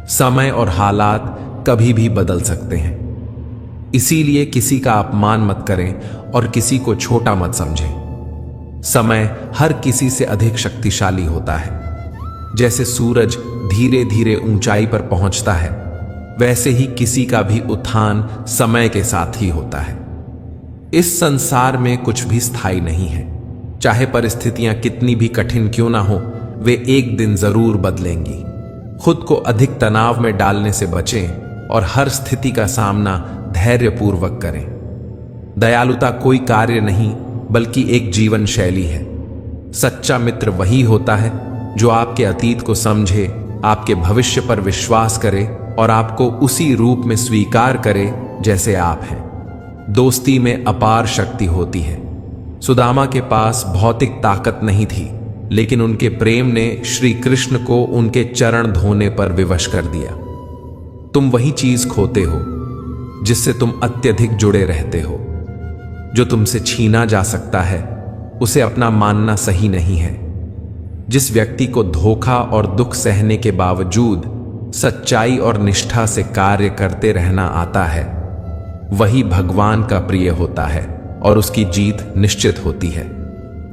समय और हालात कभी भी बदल सकते हैं, इसीलिए किसी का अपमान मत करें और किसी को छोटा मत समझें। समय हर किसी से अधिक शक्तिशाली होता है। जैसे सूरज धीरे धीरे ऊंचाई पर पहुंचता है, वैसे ही किसी का भी उत्थान समय के साथ ही होता है। इस संसार में कुछ भी स्थायी नहीं है। चाहे परिस्थितियां कितनी भी कठिन क्यों ना हो, वे एक दिन जरूर बदलेंगी। खुद को अधिक तनाव में डालने से बचें और हर स्थिति का सामना धैर्यपूर्वक करें। दयालुता कोई कार्य नहीं बल्कि एक जीवन शैली है। सच्चा मित्र वही होता है जो आपके अतीत को समझे, आपके भविष्य पर विश्वास करे और आपको उसी रूप में स्वीकार करे जैसे आप हैं। दोस्ती में अपार शक्ति होती है। सुदामा के पास भौतिक ताकत नहीं थी, लेकिन उनके प्रेम ने श्री कृष्ण को उनके चरण धोने पर विवश कर दिया। तुम वही चीज खोते हो जिससे तुम अत्यधिक जुड़े रहते हो। जो तुमसे छीना जा सकता है उसे अपना मानना सही नहीं है। जिस व्यक्ति को धोखा और दुख सहने के बावजूद सच्चाई और निष्ठा से कार्य करते रहना आता है, वही भगवान का प्रिय होता है और उसकी जीत निश्चित होती है।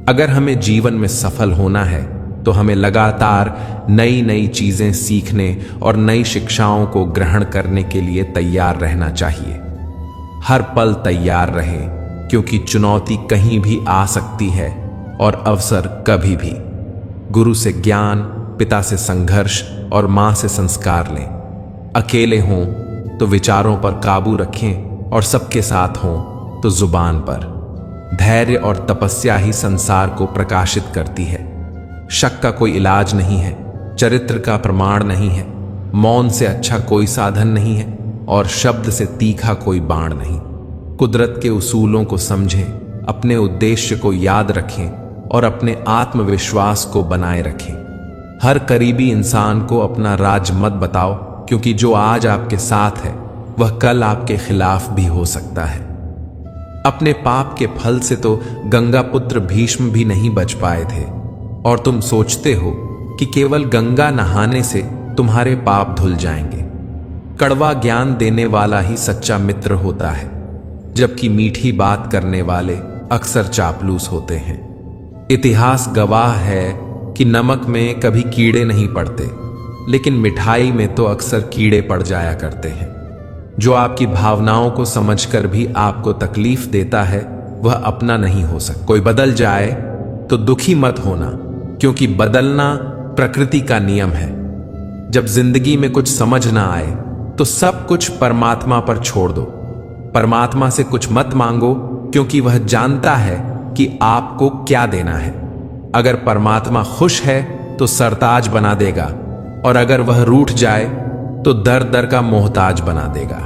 अगर हमें जीवन में सफल होना है तो हमें लगातार नई नई चीजें सीखने और नई शिक्षाओं को ग्रहण करने के लिए तैयार रहना चाहिए। हर पल तैयार रहें, क्योंकि चुनौती कहीं भी आ सकती है और अवसर कभी भी। गुरु से ज्ञान, पिता से संघर्ष और मां से संस्कार लें। अकेले हों तो विचारों पर काबू रखें और सबके साथ हों तो जुबान पर। धैर्य और तपस्या ही संसार को प्रकाशित करती है। शक का कोई इलाज नहीं है, चरित्र का प्रमाण नहीं है। मौन से अच्छा कोई साधन नहीं है और शब्द से तीखा कोई बाण नहीं। कुदरत के उसूलों को समझें, अपने उद्देश्य को याद रखें और अपने आत्मविश्वास को बनाए रखें। हर करीबी इंसान को अपना राज मत बताओ, क्योंकि जो आज आपके साथ है वह कल आपके खिलाफ भी हो सकता है। अपने पाप के फल से तो गंगा पुत्र भीष्म भी नहीं बच पाए थे, और तुम सोचते हो कि केवल गंगा नहाने से तुम्हारे पाप धुल जाएंगे। कड़वा ज्ञान देने वाला ही सच्चा मित्र होता है, जबकि मीठी बात करने वाले अक्सर चापलूस होते हैं। इतिहास गवाह है कि नमक में कभी कीड़े नहीं पड़ते, लेकिन मिठाई में तो अक्सर कीड़े पड़ जाया करते हैं। जो आपकी भावनाओं को समझकर भी आपको तकलीफ देता है वह अपना नहीं हो सकता। कोई बदल जाए तो दुखी मत होना, क्योंकि बदलना प्रकृति का नियम है। जब जिंदगी में कुछ समझ ना आए तो सब कुछ परमात्मा पर छोड़ दो। परमात्मा से कुछ मत मांगो, क्योंकि वह जानता है कि आपको क्या देना है। अगर परमात्मा खुश है तो सरताज बना देगा, और अगर वह रूठ जाए तो दर दर का मोहताज बना देगा।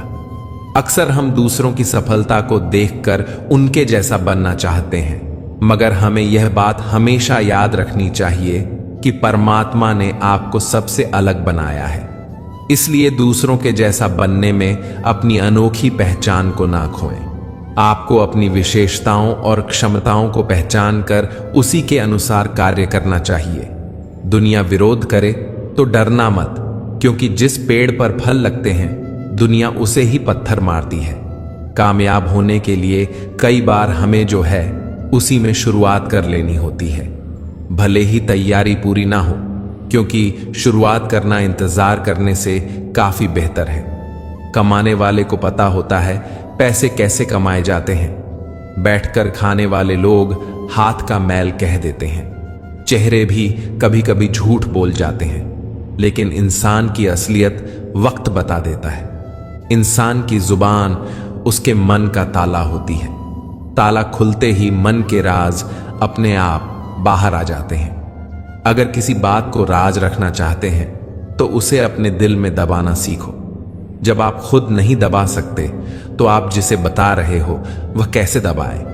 अक्सर हम दूसरों की सफलता को देखकर उनके जैसा बनना चाहते हैं, मगर हमें यह बात हमेशा याद रखनी चाहिए कि परमात्मा ने आपको सबसे अलग बनाया है। इसलिए दूसरों के जैसा बनने में अपनी अनोखी पहचान को ना खोएं। आपको अपनी विशेषताओं और क्षमताओं को पहचान कर उसी के अनुसार कार्य करना चाहिए। दुनिया विरोध करे तो डरना मत, क्योंकि जिस पेड़ पर फल लगते हैं दुनिया उसे ही पत्थर मारती है। कामयाब होने के लिए कई बार हमें जो है उसी में शुरुआत कर लेनी होती है, भले ही तैयारी पूरी ना हो, क्योंकि शुरुआत करना इंतजार करने से काफी बेहतर है। कमाने वाले को पता होता है पैसे कैसे कमाए जाते हैं। बैठकर खाने वाले लोग हाथ का मैल कह देते हैं। चेहरे भी कभी कभी झूठ बोल जाते हैं, लेकिन इंसान की असलियत वक्त बता देता है। इंसान की जुबान उसके मन का ताला होती है। ताला खुलते ही मन के राज अपने आप बाहर आ जाते हैं। अगर किसी बात को राज रखना चाहते हैं तो उसे अपने दिल में दबाना सीखो। जब आप खुद नहीं दबा सकते तो आप जिसे बता रहे हो वह कैसे दबाए।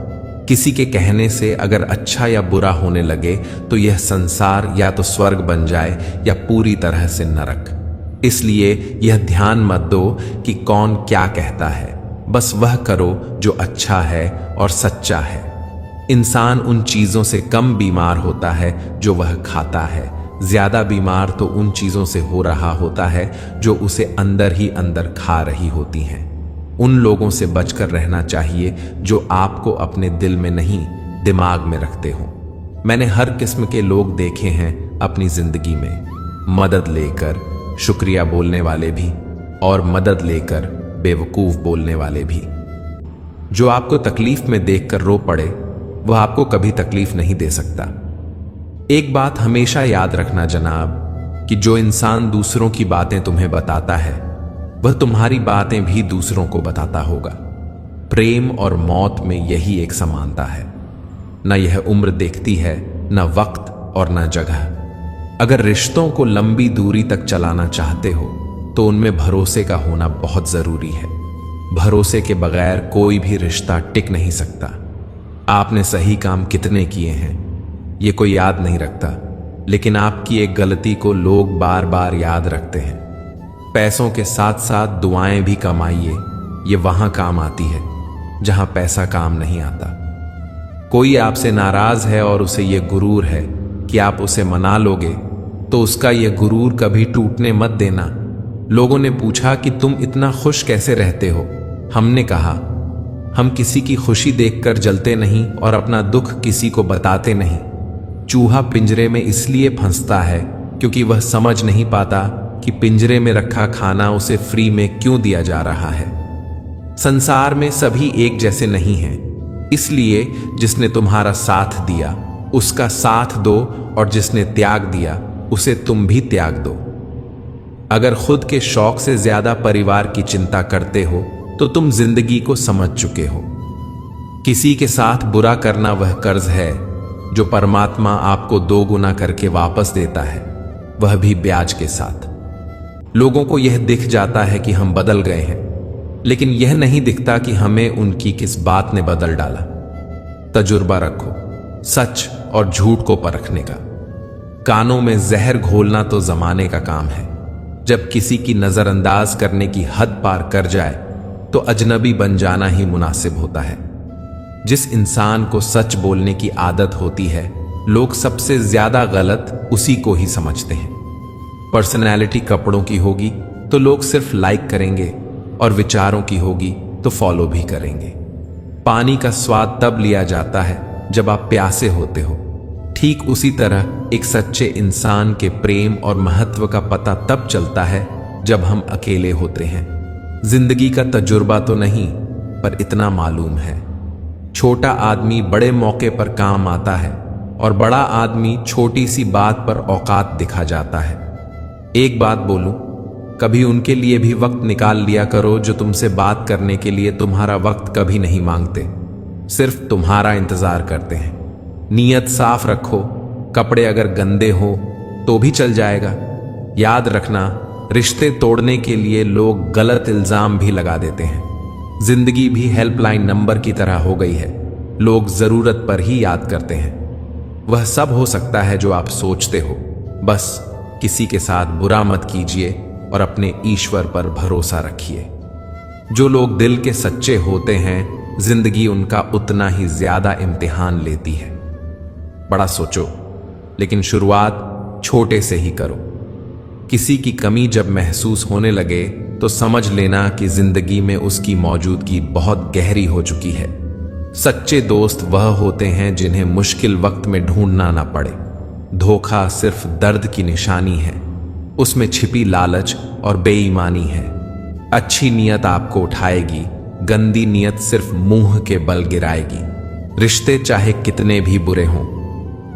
किसी के कहने से अगर अच्छा या बुरा होने लगे तो यह संसार या तो स्वर्ग बन जाए या पूरी तरह से नरक। इसलिए यह ध्यान मत दो कि कौन क्या कहता है, बस वह करो जो अच्छा है और सच्चा है। इंसान उन चीजों से कम बीमार होता है जो वह खाता है, ज्यादा बीमार तो उन चीजों से हो रहा होता है जो उसे अंदर ही अंदर खा रही होती हैं। उन लोगों से बचकर रहना चाहिए जो आपको अपने दिल में नहीं दिमाग में रखते हो। मैंने हर किस्म के लोग देखे हैं अपनी जिंदगी में, मदद लेकर शुक्रिया बोलने वाले भी और मदद लेकर बेवकूफ बोलने वाले भी। जो आपको तकलीफ में देखकर रो पड़े वह आपको कभी तकलीफ नहीं दे सकता। एक बात हमेशा याद रखना जनाब, कि जो इंसान दूसरों की बातें तुम्हें बताता है वह तुम्हारी बातें भी दूसरों को बताता होगा। प्रेम और मौत में यही एक समानता है। न यह उम्र देखती है, न वक्त और न जगह। अगर रिश्तों को लंबी दूरी तक चलाना चाहते हो तो उनमें भरोसे का होना बहुत जरूरी है। भरोसे के बगैर कोई भी रिश्ता टिक नहीं सकता। आपने सही काम कितने किए हैं ये कोई याद नहीं रखता, लेकिन आपकी एक गलती को लोग बार बार याद रखते हैं। पैसों के साथ साथ दुआएं भी कमाइए, ये वहां काम आती है जहां पैसा काम नहीं आता। कोई आपसे नाराज है और उसे यह गुरूर है कि आप उसे मना लोगे, तो उसका यह गुरूर कभी टूटने मत देना। लोगों ने पूछा कि तुम इतना खुश कैसे रहते हो। हमने कहा, हम किसी की खुशी देखकर जलते नहीं और अपना दुख किसी को बताते नहीं। चूहा पिंजरे में इसलिए फंसता है क्योंकि वह समझ नहीं पाता कि पिंजरे में रखा खाना उसे फ्री में क्यों दिया जा रहा है। संसार में सभी एक जैसे नहीं हैं, इसलिए जिसने तुम्हारा साथ दिया उसका साथ दो, और जिसने त्याग दिया उसे तुम भी त्याग दो। अगर खुद के शौक से ज्यादा परिवार की चिंता करते हो तो तुम जिंदगी को समझ चुके हो। किसी के साथ बुरा करना वह कर्ज है जो परमात्मा आपको 2 गुना करके वापस देता है, वह भी ब्याज के साथ। लोगों को यह दिख जाता है कि हम बदल गए हैं, लेकिन यह नहीं दिखता कि हमें उनकी किस बात ने बदल डाला। तजुर्बा रखो सच और झूठ को परखने का। कानों में जहर घोलना तो जमाने का काम है। जब किसी की नजरअंदाज करने की हद पार कर जाए तो अजनबी बन जाना ही मुनासिब होता है। जिस इंसान को सच बोलने की आदत होती है, लोग सबसे ज्यादा गलत उसी को ही समझते हैं। पर्सनैलिटी कपड़ों की होगी तो लोग सिर्फ लाइक करेंगे, और विचारों की होगी तो फॉलो भी करेंगे। पानी का स्वाद तब लिया जाता है जब आप प्यासे होते हो। ठीक उसी तरह एक सच्चे इंसान के प्रेम और महत्व का पता तब चलता है जब हम अकेले होते हैं। जिंदगी का तजुर्बा तो नहीं, पर इतना मालूम है, छोटा आदमी बड़े मौके पर काम आता है और बड़ा आदमी छोटी सी बात पर औकात दिखा जाता है। एक बात बोलूं, कभी उनके लिए भी वक्त निकाल लिया करो जो तुमसे बात करने के लिए तुम्हारा वक्त कभी नहीं मांगते, सिर्फ तुम्हारा इंतजार करते हैं। नीयत साफ रखो, कपड़े अगर गंदे हो तो भी चल जाएगा। याद रखना, रिश्ते तोड़ने के लिए लोग गलत इल्जाम भी लगा देते हैं। जिंदगी भी हेल्पलाइन नंबर की तरह हो गई है, लोग जरूरत पर ही याद करते हैं। वह सब हो सकता है जो आप सोचते हो, बस किसी के साथ बुरा मत कीजिए और अपने ईश्वर पर भरोसा रखिए। जो लोग दिल के सच्चे होते हैं, जिंदगी उनका उतना ही ज्यादा इम्तिहान लेती है। बड़ा सोचो, लेकिन शुरुआत छोटे से ही करो। किसी की कमी जब महसूस होने लगे तो समझ लेना कि जिंदगी में उसकी मौजूदगी बहुत गहरी हो चुकी है। सच्चे दोस्त वह होते हैं जिन्हें मुश्किल वक्त में ढूंढना ना पड़े। धोखा सिर्फ दर्द की निशानी है, उसमें छिपी लालच और बेईमानी है। अच्छी नीयत आपको उठाएगी, गंदी नीयत सिर्फ मुंह के बल गिराएगी। रिश्ते चाहे कितने भी बुरे हों,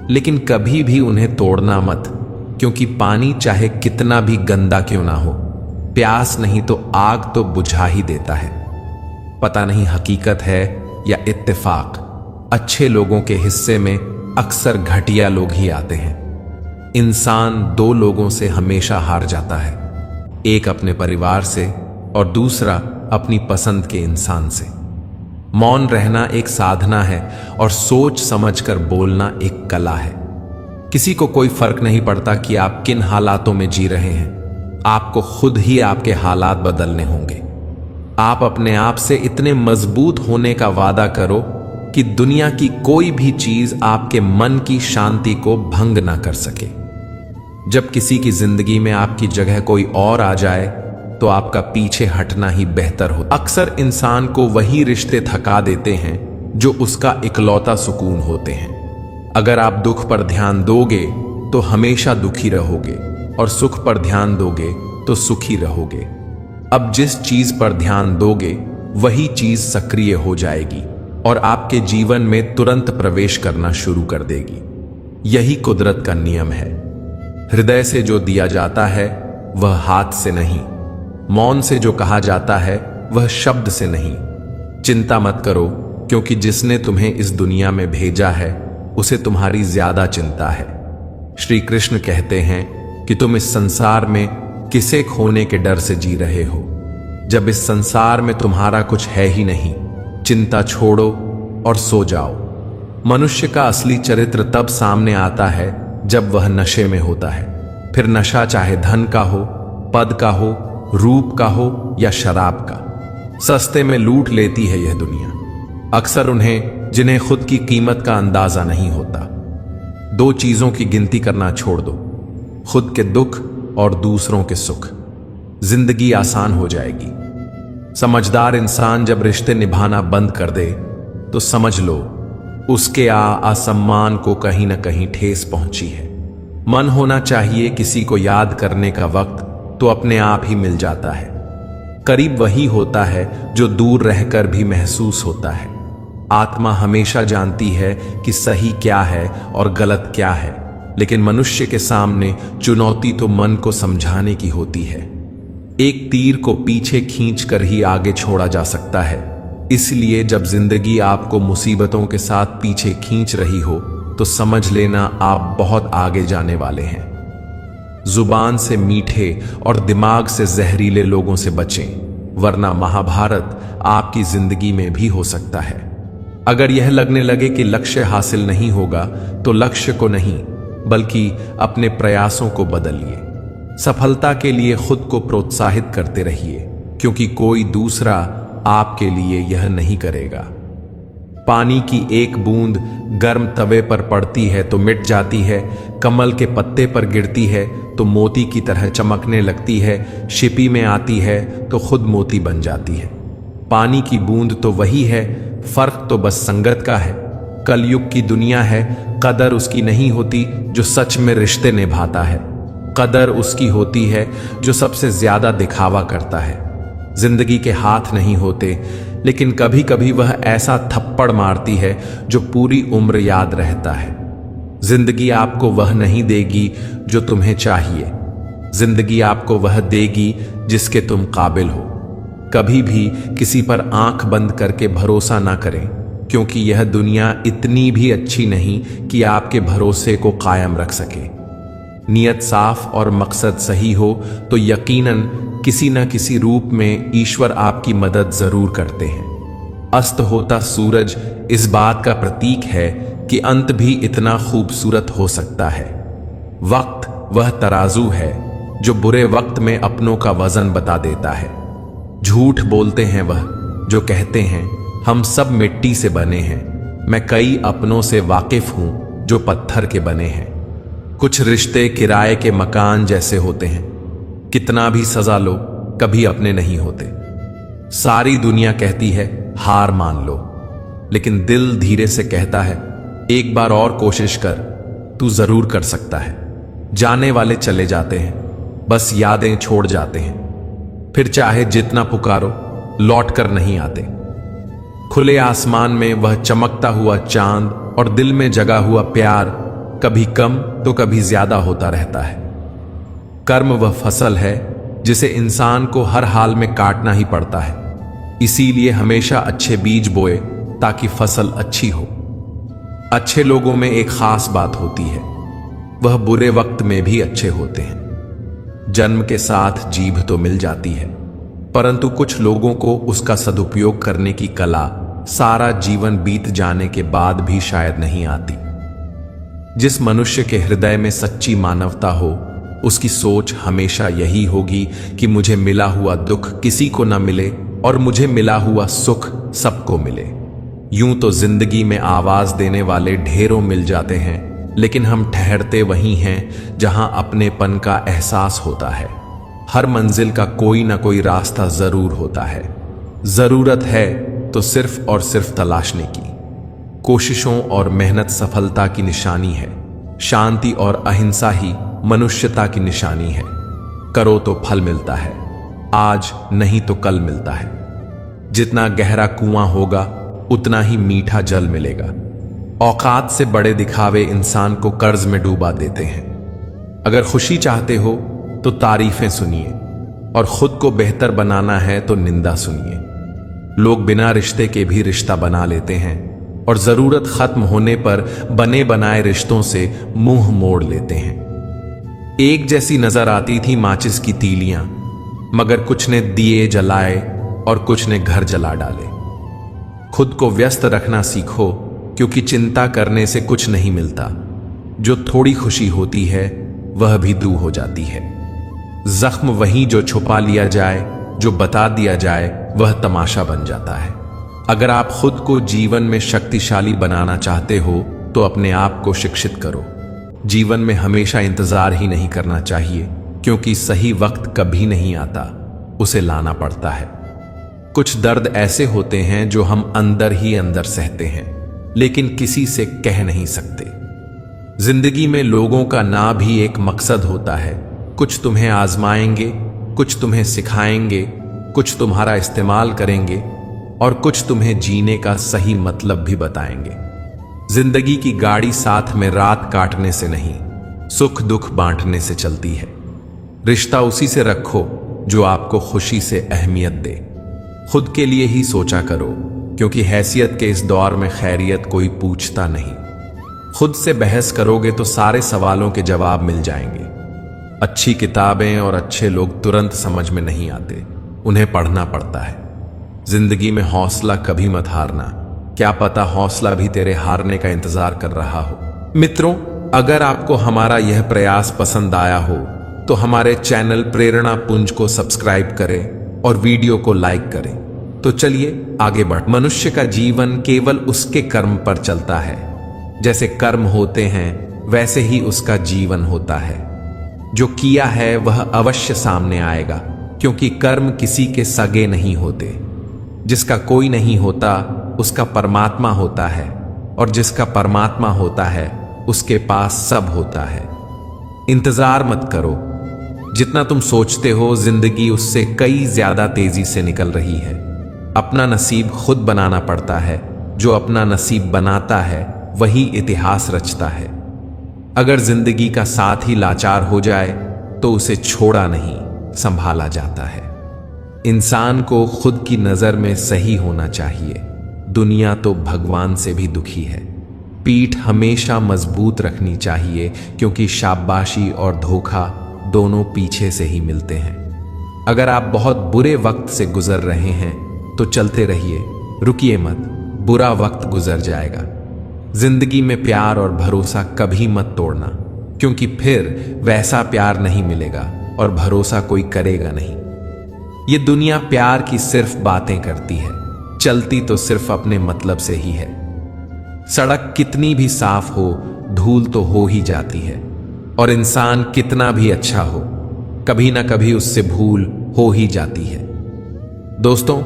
लेकिन कभी भी उन्हें तोड़ना मत, क्योंकि पानी चाहे कितना भी गंदा क्यों ना हो, प्यास नहीं तो आग तो बुझा ही देता है। पता नहीं हकीकत है या इत्तेफाक, अच्छे लोगों के हिस्से में अक्सर घटिया लोग ही आते हैं। इंसान दो लोगों से हमेशा हार जाता है, एक अपने परिवार से और दूसरा अपनी पसंद के इंसान से। मौन रहना एक साधना है और सोच समझकर बोलना एक कला है। किसी को कोई फर्क नहीं पड़ता कि आप किन हालातों में जी रहे हैं, आपको खुद ही आपके हालात बदलने होंगे। आप अपने आप से इतने मजबूत होने का वादा करो कि दुनिया की कोई भी चीज आपके मन की शांति को भंग ना कर सके। जब किसी की जिंदगी में आपकी जगह कोई और आ जाए तो आपका पीछे हटना ही बेहतर हो। अक्सर इंसान को वही रिश्ते थका देते हैं जो उसका इकलौता सुकून होते हैं। अगर आप दुख पर ध्यान दोगे तो हमेशा दुखी रहोगे, और सुख पर ध्यान दोगे तो सुखी रहोगे। अब जिस चीज पर ध्यान दोगे वही चीज सक्रिय हो जाएगी और आपके जीवन में तुरंत प्रवेश करना शुरू कर देगी। यही कुदरत का नियम है। हृदय से जो दिया जाता है वह हाथ से नहीं, मौन से जो कहा जाता है वह शब्द से नहीं। चिंता मत करो, क्योंकि जिसने तुम्हें इस दुनिया में भेजा है उसे तुम्हारी ज्यादा चिंता है। श्री कृष्ण कहते हैं कि तुम इस संसार में किसे खोने के डर से जी रहे हो, जब इस संसार में तुम्हारा कुछ है ही नहीं। चिंता छोड़ो और सो जाओ। मनुष्य का असली चरित्र तब सामने आता है जब वह नशे में होता है। फिर नशा चाहे धन का हो, पद का हो, रूप का हो या शराब का। सस्ते में लूट लेती है यह दुनिया, अक्सर उन्हें जिन्हें खुद की कीमत का अंदाजा नहीं होता। दो चीजों की गिनती करना छोड़ दो, खुद के दुख और दूसरों के सुख। जिंदगी आसान हो जाएगी। समझदार इंसान जब रिश्ते निभाना बंद कर दे तो समझ लो उसके असम्मान को कहीं ना कहीं ठेस पहुंची है। मन होना चाहिए किसी को याद करने का वक्त तो अपने आप ही मिल जाता है। करीब वही होता है जो दूर रहकर भी महसूस होता है। आत्मा हमेशा जानती है कि सही क्या है और गलत क्या है, लेकिन मनुष्य के सामने चुनौती तो मन को समझाने की होती है। एक तीर को पीछे खींचकर ही आगे छोड़ा जा सकता है। इसलिए जब जिंदगी आपको मुसीबतों के साथ पीछे खींच रही हो तो समझ लेना आप बहुत आगे जाने वाले हैं। जुबान से मीठे और दिमाग से जहरीले लोगों से बचें, वरना महाभारत आपकी जिंदगी में भी हो सकता है। अगर यह लगने लगे कि लक्ष्य हासिल नहीं होगा, तो लक्ष्य को नहीं बल्कि अपने प्रयासों को बदलिए। सफलता के लिए खुद को प्रोत्साहित करते रहिए, क्योंकि कोई दूसरा आपके लिए यह नहीं करेगा। पानी की एक बूंद गर्म तवे पर पड़ती है तो मिट जाती है, कमल के पत्ते पर गिरती है तो मोती की तरह चमकने लगती है, शिपी में आती है तो खुद मोती बन जाती है। पानी की बूंद तो वही है, फर्क तो बस संगत का है। कलयुग की दुनिया है, कदर उसकी नहीं होती जो सच में रिश्ते निभाता है। कदर उसकी होती है जो सबसे ज्यादा दिखावा करता है। जिंदगी के हाथ नहीं होते, लेकिन कभी कभी वह ऐसा थप्पड़ मारती है जो पूरी उम्र याद रहता है। जिंदगी आपको वह नहीं देगी जो तुम्हें चाहिए, जिंदगी आपको वह देगी जिसके तुम काबिल हो। कभी भी किसी पर आंख बंद करके भरोसा ना करें, क्योंकि यह दुनिया इतनी भी अच्छी नहीं कि आपके भरोसे को कायम रख सके। नियत साफ और मकसद सही हो तो यकीनन किसी न किसी रूप में ईश्वर आपकी मदद जरूर करते हैं। अस्त होता सूरज इस बात का प्रतीक है कि अंत भी इतना खूबसूरत हो सकता है। वक्त वह तराजू है जो बुरे वक्त में अपनों का वजन बता देता है। झूठ बोलते हैं वह जो कहते हैं हम सब मिट्टी से बने हैं। मैं कई अपनों से वाकिफ हूं जो पत्थर के बने हैं। कुछ रिश्ते किराए के मकान जैसे होते हैं, कितना भी सजा लो कभी अपने नहीं होते। सारी दुनिया कहती है हार मान लो, लेकिन दिल धीरे से कहता है एक बार और कोशिश कर, तू जरूर कर सकता है। जाने वाले चले जाते हैं, बस यादें छोड़ जाते हैं। फिर चाहे जितना पुकारो लौट कर नहीं आते। खुले आसमान में वह चमकता हुआ चांद और दिल में जगा हुआ प्यार कभी कम तो कभी ज्यादा होता रहता है। कर्म वह फसल है जिसे इंसान को हर हाल में काटना ही पड़ता है। इसीलिए हमेशा अच्छे बीज बोए ताकि फसल अच्छी हो। अच्छे लोगों में एक खास बात होती है, वह बुरे वक्त में भी अच्छे होते हैं। जन्म के साथ जीभ तो मिल जाती है, परंतु कुछ लोगों को उसका सदुपयोग करने की कला सारा जीवन बीत जाने के बाद भी शायद नहीं आती। जिस मनुष्य के हृदय में सच्ची मानवता हो, उसकी सोच हमेशा यही होगी कि मुझे मिला हुआ दुख किसी को न मिले और मुझे मिला हुआ सुख सबको मिले। यूं तो जिंदगी में आवाज देने वाले ढेरों मिल जाते हैं, लेकिन हम ठहरते वहीं हैं जहां अपनेपन का एहसास होता है। हर मंजिल का कोई ना कोई रास्ता जरूर होता है। जरूरत है तो सिर्फ और सिर्फ तलाशने की। कोशिशों और मेहनत सफलता की निशानी है। शांति और अहिंसा ही मनुष्यता की निशानी है। करो तो फल मिलता है, आज नहीं तो कल मिलता है। जितना गहरा कुआं होगा उतना ही मीठा जल मिलेगा। औकात से बड़े दिखावे इंसान को कर्ज में डूबा देते हैं। अगर खुशी चाहते हो तो तारीफें सुनिए, और खुद को बेहतर बनाना है तो निंदा सुनिए। लोग बिना रिश्ते के भी रिश्ता बना लेते हैं और जरूरत खत्म होने पर बने बनाए रिश्तों से मुंह मोड़ लेते हैं। एक जैसी नजर आती थी माचिस की तीलियां, मगर कुछ ने दिए जलाए और कुछ ने घर जला डाले। खुद को व्यस्त रखना सीखो, क्योंकि चिंता करने से कुछ नहीं मिलता। जो थोड़ी खुशी होती है वह भी दूर हो जाती है। जख्म वही जो छुपा लिया जाए, जो बता दिया जाए वह तमाशा बन जाता है। अगर आप खुद को जीवन में शक्तिशाली बनाना चाहते हो तो अपने आप को शिक्षित करो। जीवन में हमेशा इंतजार ही नहीं करना चाहिए, क्योंकि सही वक्त कभी नहीं आता, उसे लाना पड़ता है। कुछ दर्द ऐसे होते हैं जो हम अंदर ही अंदर सहते हैं, लेकिन किसी से कह नहीं सकते। जिंदगी में लोगों का ना भी एक मकसद होता है। कुछ तुम्हें आजमाएंगे, कुछ तुम्हें सिखाएंगे, कुछ तुम्हारा इस्तेमाल करेंगे और कुछ तुम्हें जीने का सही मतलब भी बताएंगे। जिंदगी की गाड़ी साथ में रात काटने से नहीं, सुख दुख बांटने से चलती है। रिश्ता उसी से रखो जो आपको खुशी से अहमियत दे। खुद के लिए ही सोचा करो, क्योंकि हैसियत के इस दौर में खैरियत कोई पूछता नहीं। खुद से बहस करोगे तो सारे सवालों के जवाब मिल जाएंगे। अच्छी किताबें और अच्छे लोग तुरंत समझ में नहीं आते, उन्हें पढ़ना पड़ता है। जिंदगी में हौसला कभी मत हारना, क्या पता हौसला भी तेरे हारने का इंतजार कर रहा हो। मित्रों, अगर आपको हमारा यह प्रयास पसंद आया हो तो हमारे चैनल प्रेरणा पुंज को सब्सक्राइब करें और वीडियो को लाइक करें। तो चलिए आगे बढ़। मनुष्य का जीवन केवल उसके कर्म पर चलता है। जैसे कर्म होते हैं वैसे ही उसका जीवन होता है। जो किया है वह अवश्य सामने आएगा, क्योंकि कर्म किसी के सगे नहीं होते। जिसका कोई नहीं होता उसका परमात्मा होता है, और जिसका परमात्मा होता है उसके पास सब होता है। इंतजार मत करो, जितना तुम सोचते हो जिंदगी उससे कई ज्यादा तेजी से निकल रही है। अपना नसीब खुद बनाना पड़ता है। जो अपना नसीब बनाता है वही इतिहास रचता है। अगर जिंदगी का साथ ही लाचार हो जाए तो उसे छोड़ा नहीं, संभाला जाता है। इंसान को खुद की नजर में सही होना चाहिए। दुनिया तो भगवान से भी दुखी है। पीठ हमेशा मजबूत रखनी चाहिए, क्योंकि शाबाशी और धोखा दोनों पीछे से ही मिलते हैं। अगर आप बहुत बुरे वक्त से गुजर रहे हैं तो चलते रहिए, रुकिए मत, बुरा वक्त गुजर जाएगा। जिंदगी में प्यार और भरोसा कभी मत तोड़ना, क्योंकि फिर वैसा प्यार नहीं मिलेगा और भरोसा कोई करेगा नहीं। ये दुनिया प्यार की सिर्फ बातें करती है, चलती तो सिर्फ अपने मतलब से ही है। सड़क कितनी भी साफ हो, धूल तो हो ही जाती है, और इंसान कितना भी अच्छा हो, कभी ना कभी उससे भूल हो ही जाती है। दोस्तों,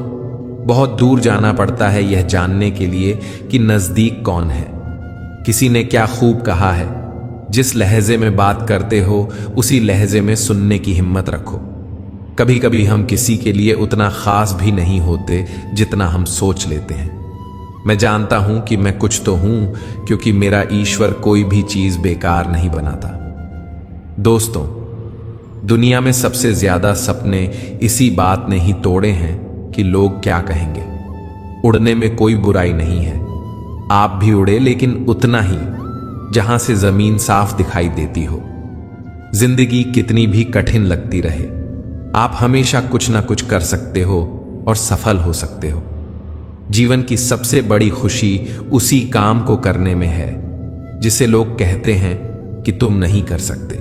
बहुत दूर जाना पड़ता है यह जानने के लिए कि नजदीक कौन है। किसी ने क्या खूब कहा है, जिस लहजे में बात करते हो उसी लहजे में सुनने की हिम्मत रखो। कभी कभी हम किसी के लिए उतना खास भी नहीं होते जितना हम सोच लेते हैं। मैं जानता हूं कि मैं कुछ तो हूं, क्योंकि मेरा ईश्वर कोई भी चीज बेकार नहीं बनाता। दोस्तों, दुनिया में सबसे ज्यादा सपने इसी बात ने ही तोड़े हैं कि लोग क्या कहेंगे। उड़ने में कोई बुराई नहीं है, आप भी उड़े, लेकिन उतना ही जहां से जमीन साफ दिखाई देती हो। जिंदगी कितनी भी कठिन लगती रहे, आप हमेशा कुछ ना कुछ कर सकते हो और सफल हो सकते हो। जीवन की सबसे बड़ी खुशी उसी काम को करने में है जिसे लोग कहते हैं कि तुम नहीं कर सकते।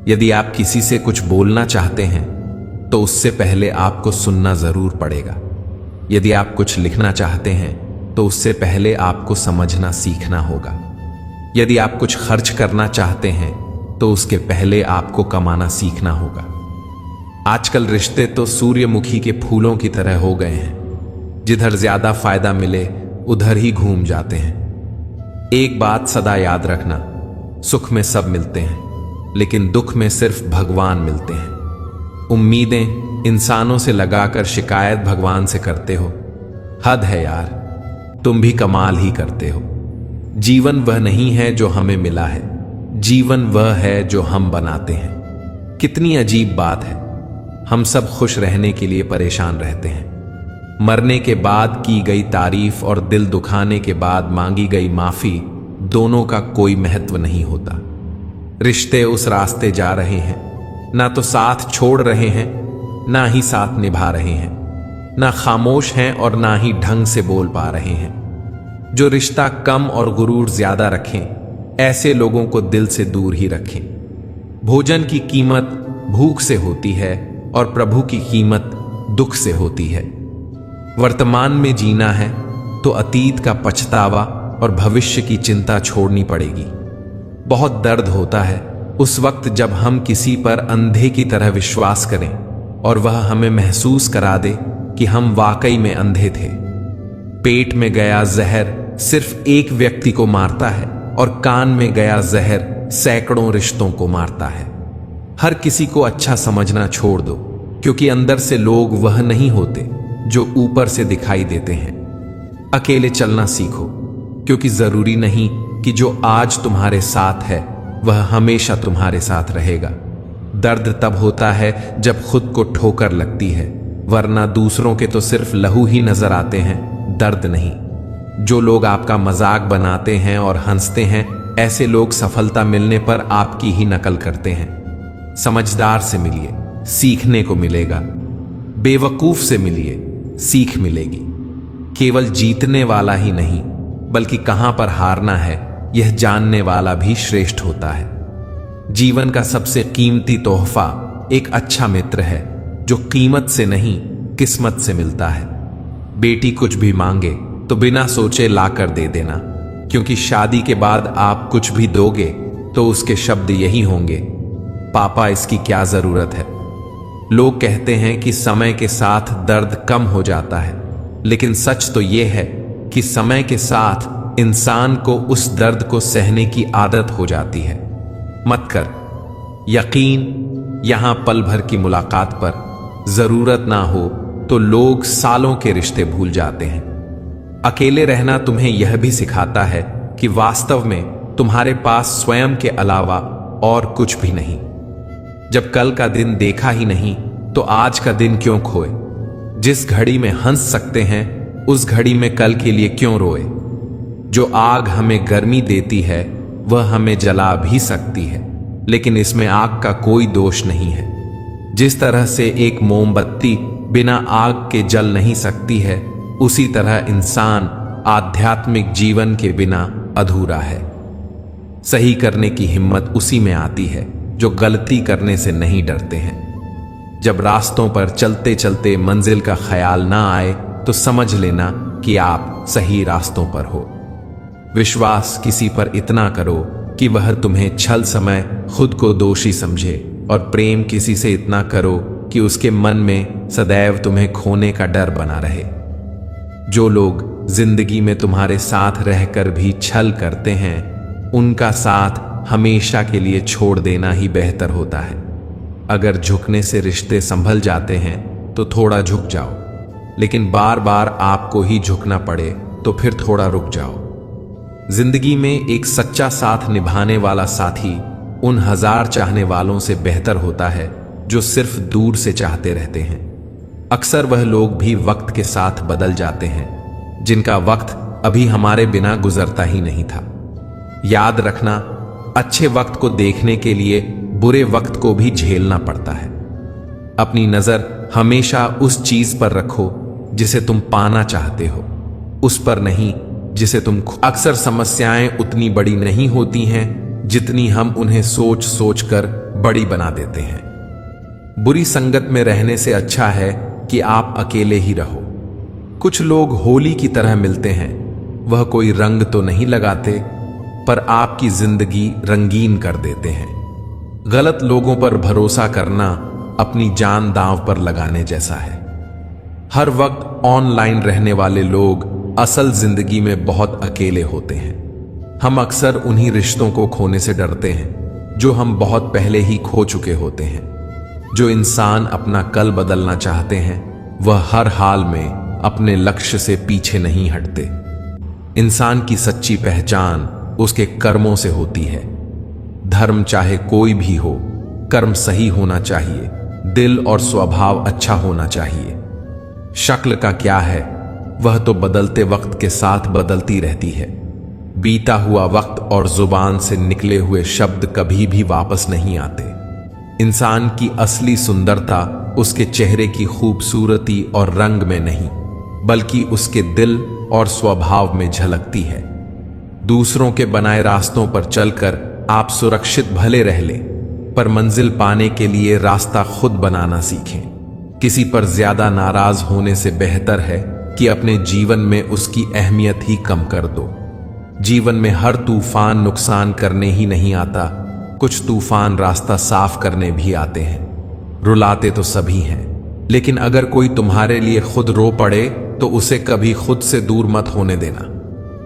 यदि आप किसी से कुछ बोलना चाहते हैं तो उससे पहले आपको सुनना जरूर पड़ेगा। यदि आप कुछ लिखना चाहते हैं तो उससे पहले आपको समझना सीखना होगा। यदि आप कुछ खर्च करना चाहते हैं तो उसके पहले आपको कमाना सीखना होगा। आजकल रिश्ते तो सूर्यमुखी के फूलों की तरह हो गए हैं, जिधर ज्यादा फायदा मिले उधर ही घूम जाते हैं। एक बात सदा याद रखना, सुख में सब मिलते हैं, लेकिन दुख में सिर्फ भगवान मिलते हैं। उम्मीदें इंसानों से लगाकर शिकायत भगवान से करते हो, हद है यार, तुम भी कमाल ही करते हो। जीवन वह नहीं है जो हमें मिला है, जीवन वह है जो हम बनाते हैं। कितनी अजीब बात है, हम सब खुश रहने के लिए परेशान रहते हैं। मरने के बाद की गई तारीफ और दिल दुखाने के बाद मांगी गई माफी, दोनों का कोई महत्व नहीं होता। रिश्ते उस रास्ते जा रहे हैं, ना तो साथ छोड़ रहे हैं, ना ही साथ निभा रहे हैं, ना खामोश हैं और ना ही ढंग से बोल पा रहे हैं। जो रिश्ता कम और गुरूर ज्यादा रखें, ऐसे लोगों को दिल से दूर ही रखें। भोजन की कीमत भूख से होती है और प्रभु की कीमत दुख से होती है। वर्तमान में जीना है तो अतीत का पछतावा और भविष्य की चिंता छोड़नी पड़ेगी। बहुत दर्द होता है उस वक्त जब हम किसी पर अंधे की तरह विश्वास करें और वह हमें महसूस करा दे कि हम वाकई में अंधे थे। पेट में गया जहर सिर्फ एक व्यक्ति को मारता है और कान में गया जहर सैकड़ों रिश्तों को मारता है। हर किसी को अच्छा समझना छोड़ दो, क्योंकि अंदर से लोग वह नहीं होते जो ऊपर से दिखाई देते हैं। अकेले चलना सीखो, क्योंकि जरूरी नहीं कि जो आज तुम्हारे साथ है वह हमेशा तुम्हारे साथ रहेगा। दर्द तब होता है जब खुद को ठोकर लगती है, वरना दूसरों के तो सिर्फ लहू ही नजर आते हैं, दर्द नहीं। जो लोग आपका मजाक बनाते हैं और हंसते हैं, ऐसे लोग सफलता मिलने पर आपकी ही नकल करते हैं। समझदार से मिलिए, सीखने को मिलेगा। बेवकूफ से मिलिए, सीख मिलेगी। केवल जीतने वाला ही नहीं बल्कि कहां पर हारना है यह जानने वाला भी श्रेष्ठ होता है। जीवन का सबसे कीमती तोहफा एक अच्छा मित्र है जो कीमत से नहीं किस्मत से मिलता है। बेटी कुछ भी मांगे तो बिना सोचे लाकर दे देना, क्योंकि शादी के बाद आप कुछ भी दोगे तो उसके शब्द यही होंगे, पापा इसकी क्या जरूरत है। लोग कहते हैं कि समय के साथ दर्द कम हो जाता है, लेकिन सच तो यह है कि समय के साथ इंसान को उस दर्द को सहने की आदत हो जाती है। मत कर यकीन, यहां पल भर की मुलाकात पर जरूरत ना हो तो लोग सालों के रिश्ते भूल जाते हैं। अकेले रहना तुम्हें यह भी सिखाता है कि वास्तव में तुम्हारे पास स्वयं के अलावा और कुछ भी नहीं। जब कल का दिन देखा ही नहीं तो आज का दिन क्यों खोए। जिस घड़ी में हंस सकते हैं उस घड़ी में कल के लिए क्यों रोए। जो आग हमें गर्मी देती है वह हमें जला भी सकती है, लेकिन इसमें आग का कोई दोष नहीं है। जिस तरह से एक मोमबत्ती बिना आग के जल नहीं सकती है, उसी तरह इंसान आध्यात्मिक जीवन के बिना अधूरा है। सही करने की हिम्मत उसी में आती है जो गलती करने से नहीं डरते हैं। जब रास्तों पर चलते चलते मंजिल का ख्याल ना आए तो समझ लेना कि आप सही रास्तों पर हो। विश्वास किसी पर इतना करो कि वह तुम्हें छल समय खुद को दोषी समझे, और प्रेम किसी से इतना करो कि उसके मन में सदैव तुम्हें खोने का डर बना रहे। जो लोग जिंदगी में तुम्हारे साथ रहकर भी छल करते हैं, उनका साथ हमेशा के लिए छोड़ देना ही बेहतर होता है। अगर झुकने से रिश्ते संभल जाते हैं तो थोड़ा झुक जाओ, लेकिन बार बार आपको ही झुकना पड़े तो फिर थोड़ा रुक जाओ। जिंदगी में एक सच्चा साथ निभाने वाला साथी उन 1000 चाहने वालों से बेहतर होता है जो सिर्फ दूर से चाहते रहते हैं। अक्सर वह लोग भी वक्त के साथ बदल जाते हैं जिनका वक्त अभी हमारे बिना गुजरता ही नहीं था। याद रखना, अच्छे वक्त को देखने के लिए बुरे वक्त को भी झेलना पड़ता है। अपनी नजर हमेशा उस चीज पर रखो जिसे तुम पाना चाहते हो, उस पर नहीं जिसे तुम। अक्सर समस्याएं उतनी बड़ी नहीं होती हैं जितनी हम उन्हें सोच सोच कर बड़ी बना देते हैं। बुरी संगत में रहने से अच्छा है कि आप अकेले ही रहो। कुछ लोग होली की तरह मिलते हैं, वह कोई रंग तो नहीं लगाते पर आपकी जिंदगी रंगीन कर देते हैं। गलत लोगों पर भरोसा करना अपनी जान दांव पर लगाने जैसा है। हर वक्त ऑनलाइन रहने वाले लोग असल जिंदगी में बहुत अकेले होते हैं। हम अक्सर उन्हीं रिश्तों को खोने से डरते हैं जो हम बहुत पहले ही खो चुके होते हैं। जो इंसान अपना कल बदलना चाहते हैं वह हर हाल में अपने लक्ष्य से पीछे नहीं हटते। इंसान की सच्ची पहचान उसके कर्मों से होती है। धर्म चाहे कोई भी हो, कर्म सही होना चाहिए, दिल और स्वभाव अच्छा होना चाहिए। शक्ल का क्या है, वह तो बदलते वक्त के साथ बदलती रहती है। बीता हुआ वक्त और जुबान से निकले हुए शब्द कभी भी वापस नहीं आते। इंसान की असली सुंदरता उसके चेहरे की खूबसूरती और रंग में नहीं, बल्कि उसके दिल और स्वभाव में झलकती है। दूसरों के बनाए रास्तों पर चलकर आप सुरक्षित भले रह लें, पर मंजिल पाने के लिए रास्ता खुद बनाना सीखें। किसी पर ज्यादा नाराज होने से बेहतर है कि अपने जीवन में उसकी अहमियत ही कम कर दो। जीवन में हर तूफान नुकसान करने ही नहीं आता, कुछ तूफान रास्ता साफ करने भी आते हैं। रुलाते तो सभी हैं, लेकिन अगर कोई तुम्हारे लिए खुद रो पड़े तो उसे कभी खुद से दूर मत होने देना।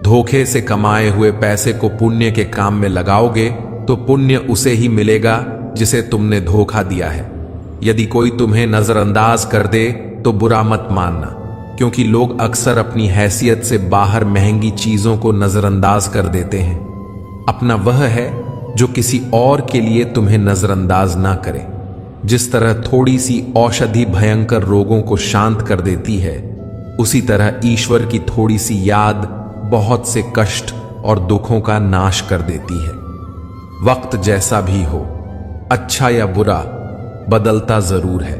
धोखे से कमाए हुए पैसे को पुण्य के काम में लगाओगे तो पुण्य उसे ही मिलेगा जिसे तुमने धोखा दिया है। यदि कोई तुम्हें नजरअंदाज कर दे तो बुरा मत मानना, क्योंकि लोग अक्सर अपनी हैसियत से बाहर महंगी चीजों को नजरअंदाज कर देते हैं। अपना वह है जो किसी और के लिए तुम्हें नजरअंदाज ना करे। जिस तरह थोड़ी सी औषधि भयंकर रोगों को शांत कर देती है, उसी तरह ईश्वर की थोड़ी सी याद बहुत से कष्ट और दुखों का नाश कर देती है। वक्त जैसा भी हो, अच्छा या बुरा बदलता जरूर है।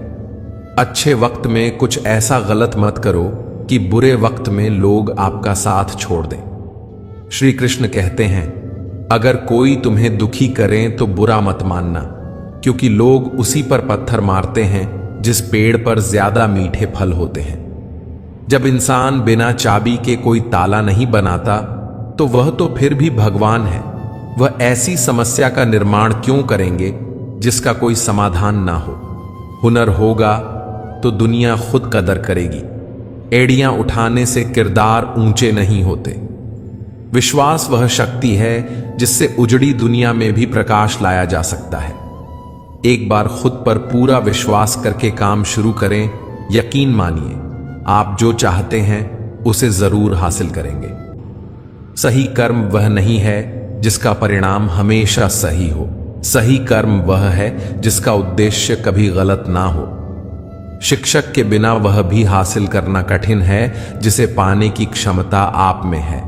अच्छे वक्त में कुछ ऐसा गलत मत करो कि बुरे वक्त में लोग आपका साथ छोड़ दें। श्री कृष्ण कहते हैं, अगर कोई तुम्हें दुखी करे तो बुरा मत मानना, क्योंकि लोग उसी पर पत्थर मारते हैं जिस पेड़ पर ज्यादा मीठे फल होते हैं। जब इंसान बिना चाबी के कोई ताला नहीं बनाता तो वह तो फिर भी भगवान है। वह ऐसी समस्या का निर्माण क्यों करेंगे जिसका कोई समाधान ना हो। हुनर होगा तो दुनिया खुद कदर करेगी। एड़ियां उठाने से किरदार ऊंचे नहीं होते। विश्वास वह शक्ति है जिससे उजड़ी दुनिया में भी प्रकाश लाया जा सकता है। एक बार खुद पर पूरा विश्वास करके काम शुरू करें। यकीन मानिए, आप जो चाहते हैं उसे जरूर हासिल करेंगे। सही कर्म वह नहीं है जिसका परिणाम हमेशा सही हो। सही कर्म वह है जिसका उद्देश्य कभी गलत ना हो। शिक्षक के बिना वह भी हासिल करना कठिन है जिसे पाने की क्षमता आप में है।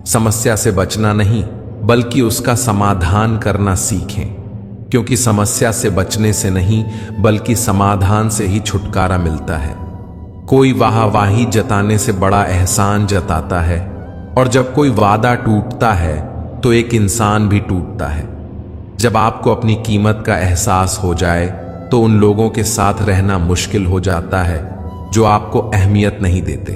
समस्या से बचना नहीं, बल्कि उसका समाधान करना सीखें, क्योंकि समस्या से बचने से नहीं बल्कि समाधान से ही छुटकारा मिलता है। कोई वाहवाही जताने से बड़ा एहसान जताता है, और जब कोई वादा टूटता है तो एक इंसान भी टूटता है। जब आपको अपनी कीमत का एहसास हो जाए तो उन लोगों के साथ रहना मुश्किल हो जाता है जो आपको अहमियत नहीं देते।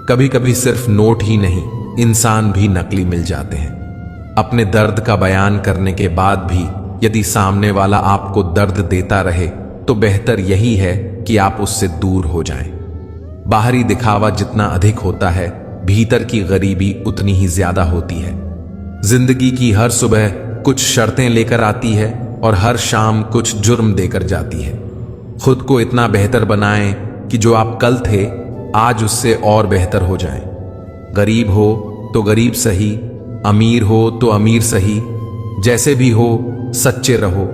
कभी कभी सिर्फ नोट ही नहीं, इंसान भी नकली मिल जाते हैं। अपने दर्द का बयान करने के बाद भी यदि सामने वाला आपको दर्द देता रहे तो बेहतर यही है कि आप उससे दूर हो जाएं। बाहरी दिखावा जितना अधिक होता है, भीतर की गरीबी उतनी ही ज्यादा होती है। जिंदगी की हर सुबह कुछ शर्तें लेकर आती है और हर शाम कुछ जुर्म देकर जाती है। खुद को इतना बेहतर बनाएं कि जो आप कल थे आज उससे और बेहतर हो जाएं। गरीब हो तो गरीब सही, अमीर हो तो अमीर सही, जैसे भी हो सच्चे रहो।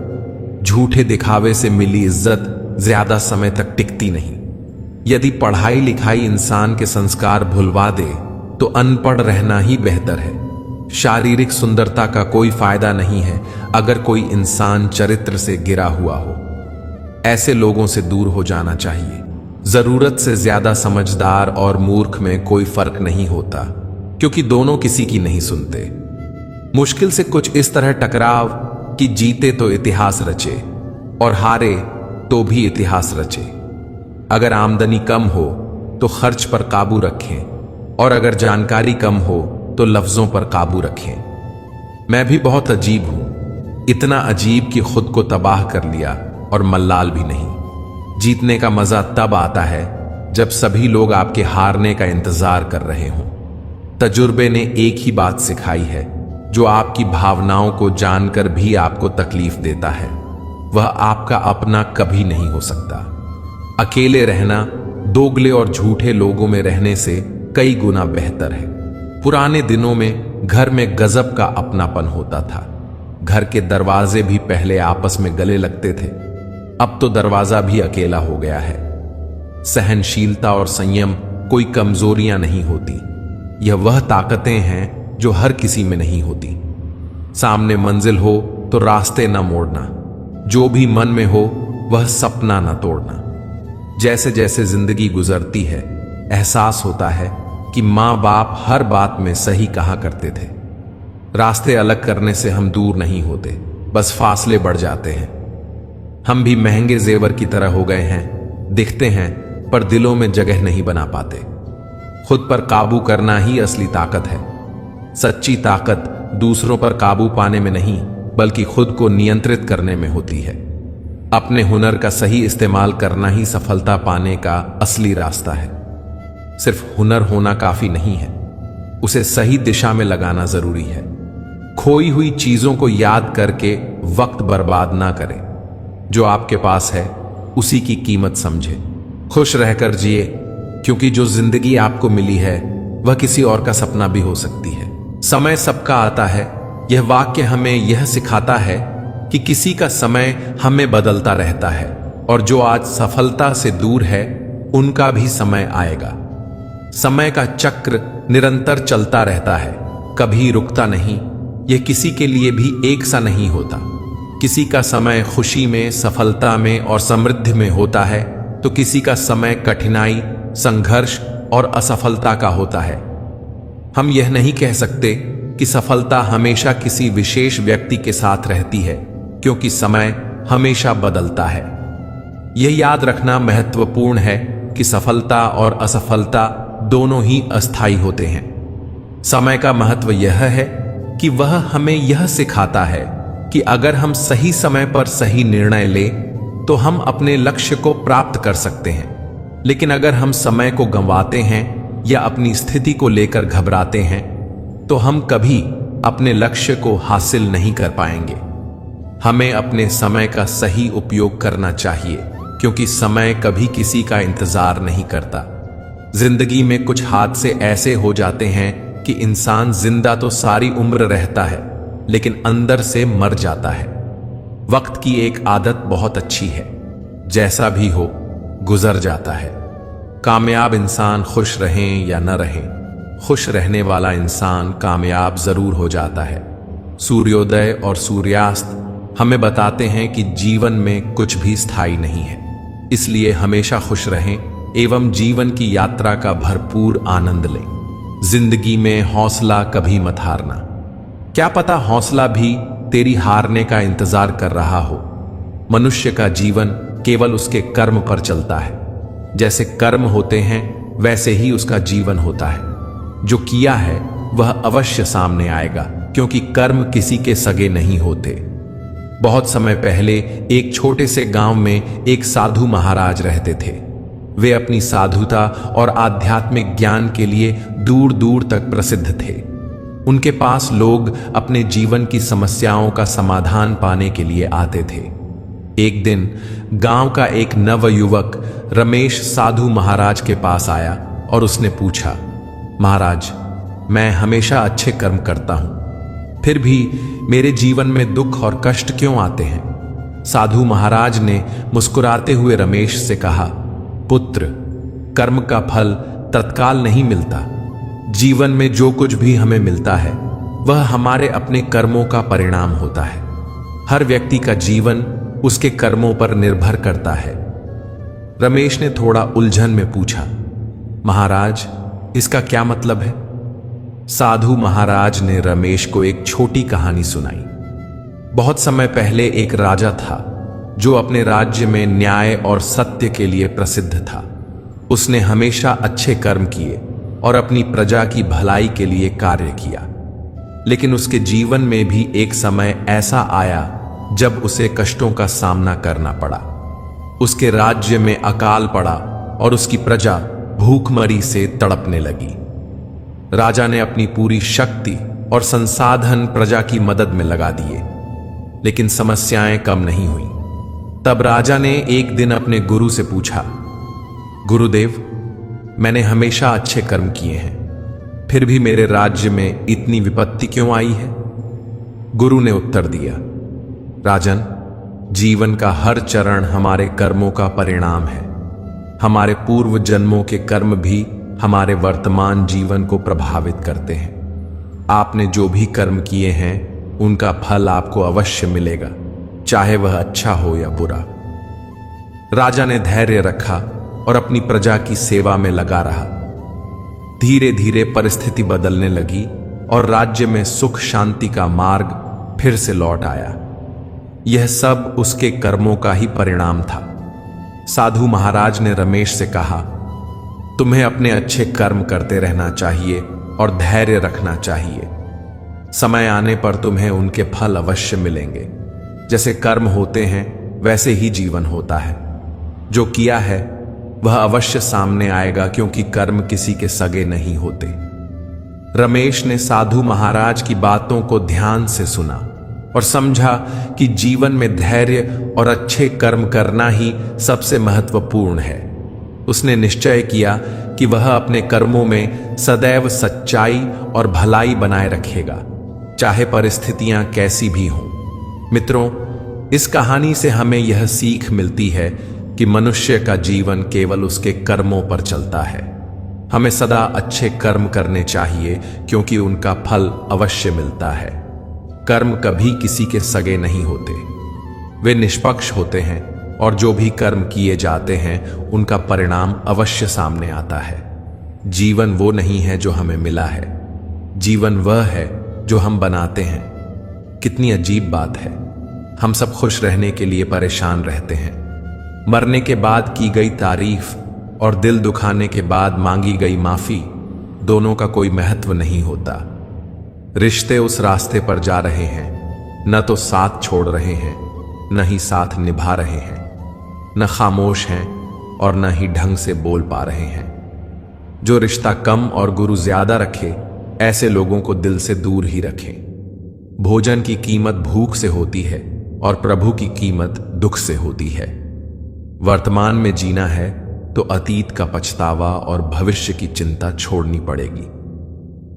झूठे दिखावे से मिली इज्जत ज्यादा समय तक टिकती नहीं। यदि पढ़ाई लिखाई इंसान के संस्कार भुलवा दे तो अनपढ़ रहना ही बेहतर है। शारीरिक सुंदरता का कोई फायदा नहीं है अगर कोई इंसान चरित्र से गिरा हुआ हो। ऐसे लोगों से दूर हो जाना चाहिए। जरूरत से ज्यादा समझदार और मूर्ख में कोई फर्क नहीं होता, क्योंकि दोनों किसी की नहीं सुनते। मुश्किल से कुछ इस तरह टकराव कि जीते तो इतिहास रचे और हारे तो भी इतिहास रचे। अगर आमदनी कम हो तो खर्च पर काबू रखें, और अगर जानकारी कम हो तो लफ्जों पर काबू रखें। मैं भी बहुत अजीब हूं, इतना अजीब कि खुद को तबाह कर लिया और मल्लाल भी नहीं। जीतने का मजा तब आता है जब सभी लोग आपके हारने का इंतजार कर रहे हों। तजुर्बे ने एक ही बात सिखाई है, जो आपकी भावनाओं को जानकर भी आपको तकलीफ देता है वह आपका अपना कभी नहीं हो सकता। अकेले रहना दोगले और झूठे लोगों में रहने से कई गुना बेहतर है। पुराने दिनों में घर में गजब का अपनापन होता था। घर के दरवाजे भी पहले आपस में गले लगते थे, अब तो दरवाजा भी अकेला हो गया है। सहनशीलता और संयम कोई कमजोरियां नहीं होती, यह वह ताकतें हैं जो हर किसी में नहीं होती। सामने मंजिल हो तो रास्ते न मोड़ना, जो भी मन में हो वह सपना न तोड़ना। जैसे जैसे जिंदगी गुजरती है एहसास होता है कि माँ बाप हर बात में सही कहा करते थे। रास्ते अलग करने से हम दूर नहीं होते, बस फासले बढ़ जाते हैं। हम भी महंगे जेवर की तरह हो गए हैं, दिखते हैं पर दिलों में जगह नहीं बना पाते। खुद पर काबू करना ही असली ताकत है। सच्ची ताकत दूसरों पर काबू पाने में नहीं बल्कि खुद को नियंत्रित करने में होती है। अपने हुनर का सही इस्तेमाल करना ही सफलता पाने का असली रास्ता है। सिर्फ हुनर होना काफी नहीं है, उसे सही दिशा में लगाना जरूरी है। खोई हुई चीजों को याद करके वक्त बर्बाद ना करें। जो आपके पास है उसी की कीमत समझे। खुश रहकर जिए, क्योंकि जो जिंदगी आपको मिली है वह किसी और का सपना भी हो सकती है। समय सबका आता है, यह वाक्य हमें यह सिखाता है कि किसी का समय हमें बदलता रहता है, और जो आज सफलता से दूर है उनका भी समय आएगा। समय का चक्र निरंतर चलता रहता है, कभी रुकता नहीं। यह किसी के लिए भी एक सा नहीं होता। किसी का समय खुशी में, सफलता में और समृद्धि में होता है, तो किसी का समय कठिनाई, संघर्ष और असफलता का होता है। हम यह नहीं कह सकते कि सफलता हमेशा किसी विशेष व्यक्ति के साथ रहती है, क्योंकि समय हमेशा बदलता है। यह याद रखना महत्वपूर्ण है कि सफलता और असफलता दोनों ही अस्थायी होते हैं। समय का महत्व यह है कि वह हमें यह सिखाता है कि अगर हम सही समय पर सही निर्णय लें तो हम अपने लक्ष्य को प्राप्त कर सकते हैं, लेकिन अगर हम समय को गंवाते हैं या अपनी स्थिति को लेकर घबराते हैं तो हम कभी अपने लक्ष्य को हासिल नहीं कर पाएंगे। हमें अपने समय का सही उपयोग करना चाहिए, क्योंकि समय कभी किसी का इंतजार नहीं करता। जिंदगी में कुछ हादसे ऐसे हो जाते हैं कि इंसान जिंदा तो सारी उम्र रहता है, लेकिन अंदर से मर जाता है। वक्त की एक आदत बहुत अच्छी है, जैसा भी हो गुजर जाता है। कामयाब इंसान खुश रहें या न रहें, खुश रहने वाला इंसान कामयाब जरूर हो जाता है। सूर्योदय और सूर्यास्त हमें बताते हैं कि जीवन में कुछ भी स्थायी नहीं है, इसलिए हमेशा खुश रहें एवं जीवन की यात्रा का भरपूर आनंद लें। जिंदगी में हौसला कभी मत हारना। क्या पता हौसला भी तेरी हारने का इंतजार कर रहा हो। मनुष्य का जीवन केवल उसके कर्म पर चलता है। जैसे कर्म होते हैं वैसे ही उसका जीवन होता है। जो किया है वह अवश्य सामने आएगा, क्योंकि कर्म किसी के सगे नहीं होते। बहुत समय पहले एक छोटे से गांव में एक साधु महाराज रहते थे। वे अपनी साधुता और आध्यात्मिक ज्ञान के लिए दूर दूर तक प्रसिद्ध थे। उनके पास लोग अपने जीवन की समस्याओं का समाधान पाने के लिए आते थे। एक दिन गांव का एक नवयुवक रमेश साधु महाराज के पास आया और उसने पूछा, महाराज, मैं हमेशा अच्छे कर्म करता हूं, फिर भी मेरे जीवन में दुख और कष्ट क्यों आते हैं? साधु महाराज ने मुस्कुराते हुए रमेश से कहा, पुत्र, कर्म का फल तत्काल नहीं मिलता। जीवन में जो कुछ भी हमें मिलता है वह हमारे अपने कर्मों का परिणाम होता है। हर व्यक्ति का जीवन उसके कर्मों पर निर्भर करता है। रमेश ने थोड़ा उलझन में पूछा, महाराज, इसका क्या मतलब है? साधु महाराज ने रमेश को एक छोटी कहानी सुनाई। बहुत समय पहले एक राजा था जो अपने राज्य में न्याय और सत्य के लिए प्रसिद्ध था। उसने हमेशा अच्छे कर्म किए और अपनी प्रजा की भलाई के लिए कार्य किया। लेकिन उसके जीवन में भी एक समय ऐसा आया जब उसे कष्टों का सामना करना पड़ा। उसके राज्य में अकाल पड़ा और उसकी प्रजा भूखमरी से तड़पने लगी। राजा ने अपनी पूरी शक्ति और संसाधन प्रजा की मदद में लगा दिए, लेकिन समस्याएं कम नहीं हुई। तब राजा ने एक दिन अपने गुरु से पूछा, गुरुदेव, मैंने हमेशा अच्छे कर्म किए हैं, फिर भी मेरे राज्य में इतनी विपत्ति क्यों आई है? गुरु ने उत्तर दिया, राजन, जीवन का हर चरण हमारे कर्मों का परिणाम है। हमारे पूर्व जन्मों के कर्म भी हमारे वर्तमान जीवन को प्रभावित करते हैं। आपने जो भी कर्म किए हैं उनका फल आपको अवश्य मिलेगा, चाहे वह अच्छा हो या बुरा। राजा ने धैर्य रखा और अपनी प्रजा की सेवा में लगा रहा। धीरे धीरे परिस्थिति बदलने लगी और राज्य में सुख शांति का मार्ग फिर से लौट आया। यह सब उसके कर्मों का ही परिणाम था। साधु महाराज ने रमेश से कहा, तुम्हें अपने अच्छे कर्म करते रहना चाहिए और धैर्य रखना चाहिए। समय आने पर तुम्हें उनके फल अवश्य मिलेंगे। जैसे कर्म होते हैं वैसे ही जीवन होता है। जो किया है वह अवश्य सामने आएगा, क्योंकि कर्म किसी के सगे नहीं होते। रमेश ने साधु महाराज की बातों को ध्यान से सुना और समझा कि जीवन में धैर्य और अच्छे कर्म करना ही सबसे महत्वपूर्ण है। उसने निश्चय किया कि वह अपने कर्मों में सदैव सच्चाई और भलाई बनाए रखेगा, चाहे परिस्थितियां कैसी भी हों। मित्रों, इस कहानी से हमें यह सीख मिलती है कि मनुष्य का जीवन केवल उसके कर्मों पर चलता है। हमें सदा अच्छे कर्म करने चाहिए, क्योंकि उनका फल अवश्य मिलता है। कर्म कभी किसी के सगे नहीं होते। वे निष्पक्ष होते हैं और जो भी कर्म किए जाते हैं उनका परिणाम अवश्य सामने आता है। जीवन वो नहीं है जो हमें मिला है, जीवन वह है जो हम बनाते हैं। कितनी अजीब बात है, हम सब खुश रहने के लिए परेशान रहते हैं। मरने के बाद की गई तारीफ और दिल दुखाने के बाद मांगी गई माफी, दोनों का कोई महत्व नहीं होता। रिश्ते उस रास्ते पर जा रहे हैं, न तो साथ छोड़ रहे हैं, न ही साथ निभा रहे हैं, न खामोश हैं और न ही ढंग से बोल पा रहे हैं। जो रिश्ता कम और गुरु ज्यादा रखे, ऐसे लोगों को दिल से दूर ही रखें। भोजन की कीमत भूख से होती है और प्रभु की कीमत दुख से होती है। वर्तमान में जीना है तो अतीत का पछतावा और भविष्य की चिंता छोड़नी पड़ेगी।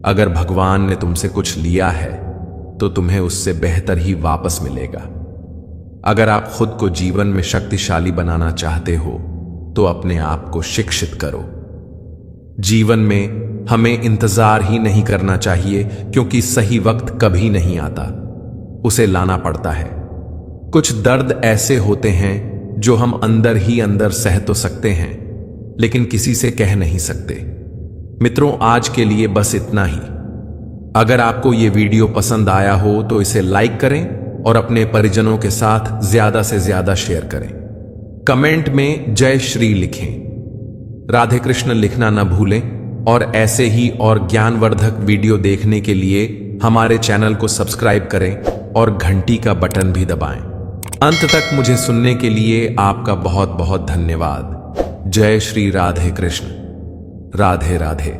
अगर भगवान ने तुमसे कुछ लिया है तो तुम्हें उससे बेहतर ही वापस मिलेगा। अगर आप खुद को जीवन में शक्तिशाली बनाना चाहते हो तो अपने आप को शिक्षित करो। जीवन में हमें इंतजार ही नहीं करना चाहिए, क्योंकि सही वक्त कभी नहीं आता, उसे लाना पड़ता है। कुछ दर्द ऐसे होते हैं जो हम अंदर ही अंदर सह तो सकते हैं, लेकिन किसी से कह नहीं सकते। मित्रों, आज के लिए बस इतना ही। अगर आपको ये वीडियो पसंद आया हो तो इसे लाइक करें और अपने परिजनों के साथ ज्यादा से ज्यादा शेयर करें। कमेंट में जय श्री लिखें, राधे कृष्ण लिखना न भूलें और ऐसे ही और ज्ञानवर्धक वीडियो देखने के लिए हमारे चैनल को सब्सक्राइब करें और घंटी का बटन भी दबाएं। अंत तक मुझे सुनने के लिए आपका बहुत बहुत धन्यवाद। जय श्री राधे कृष्ण। राधे राधे।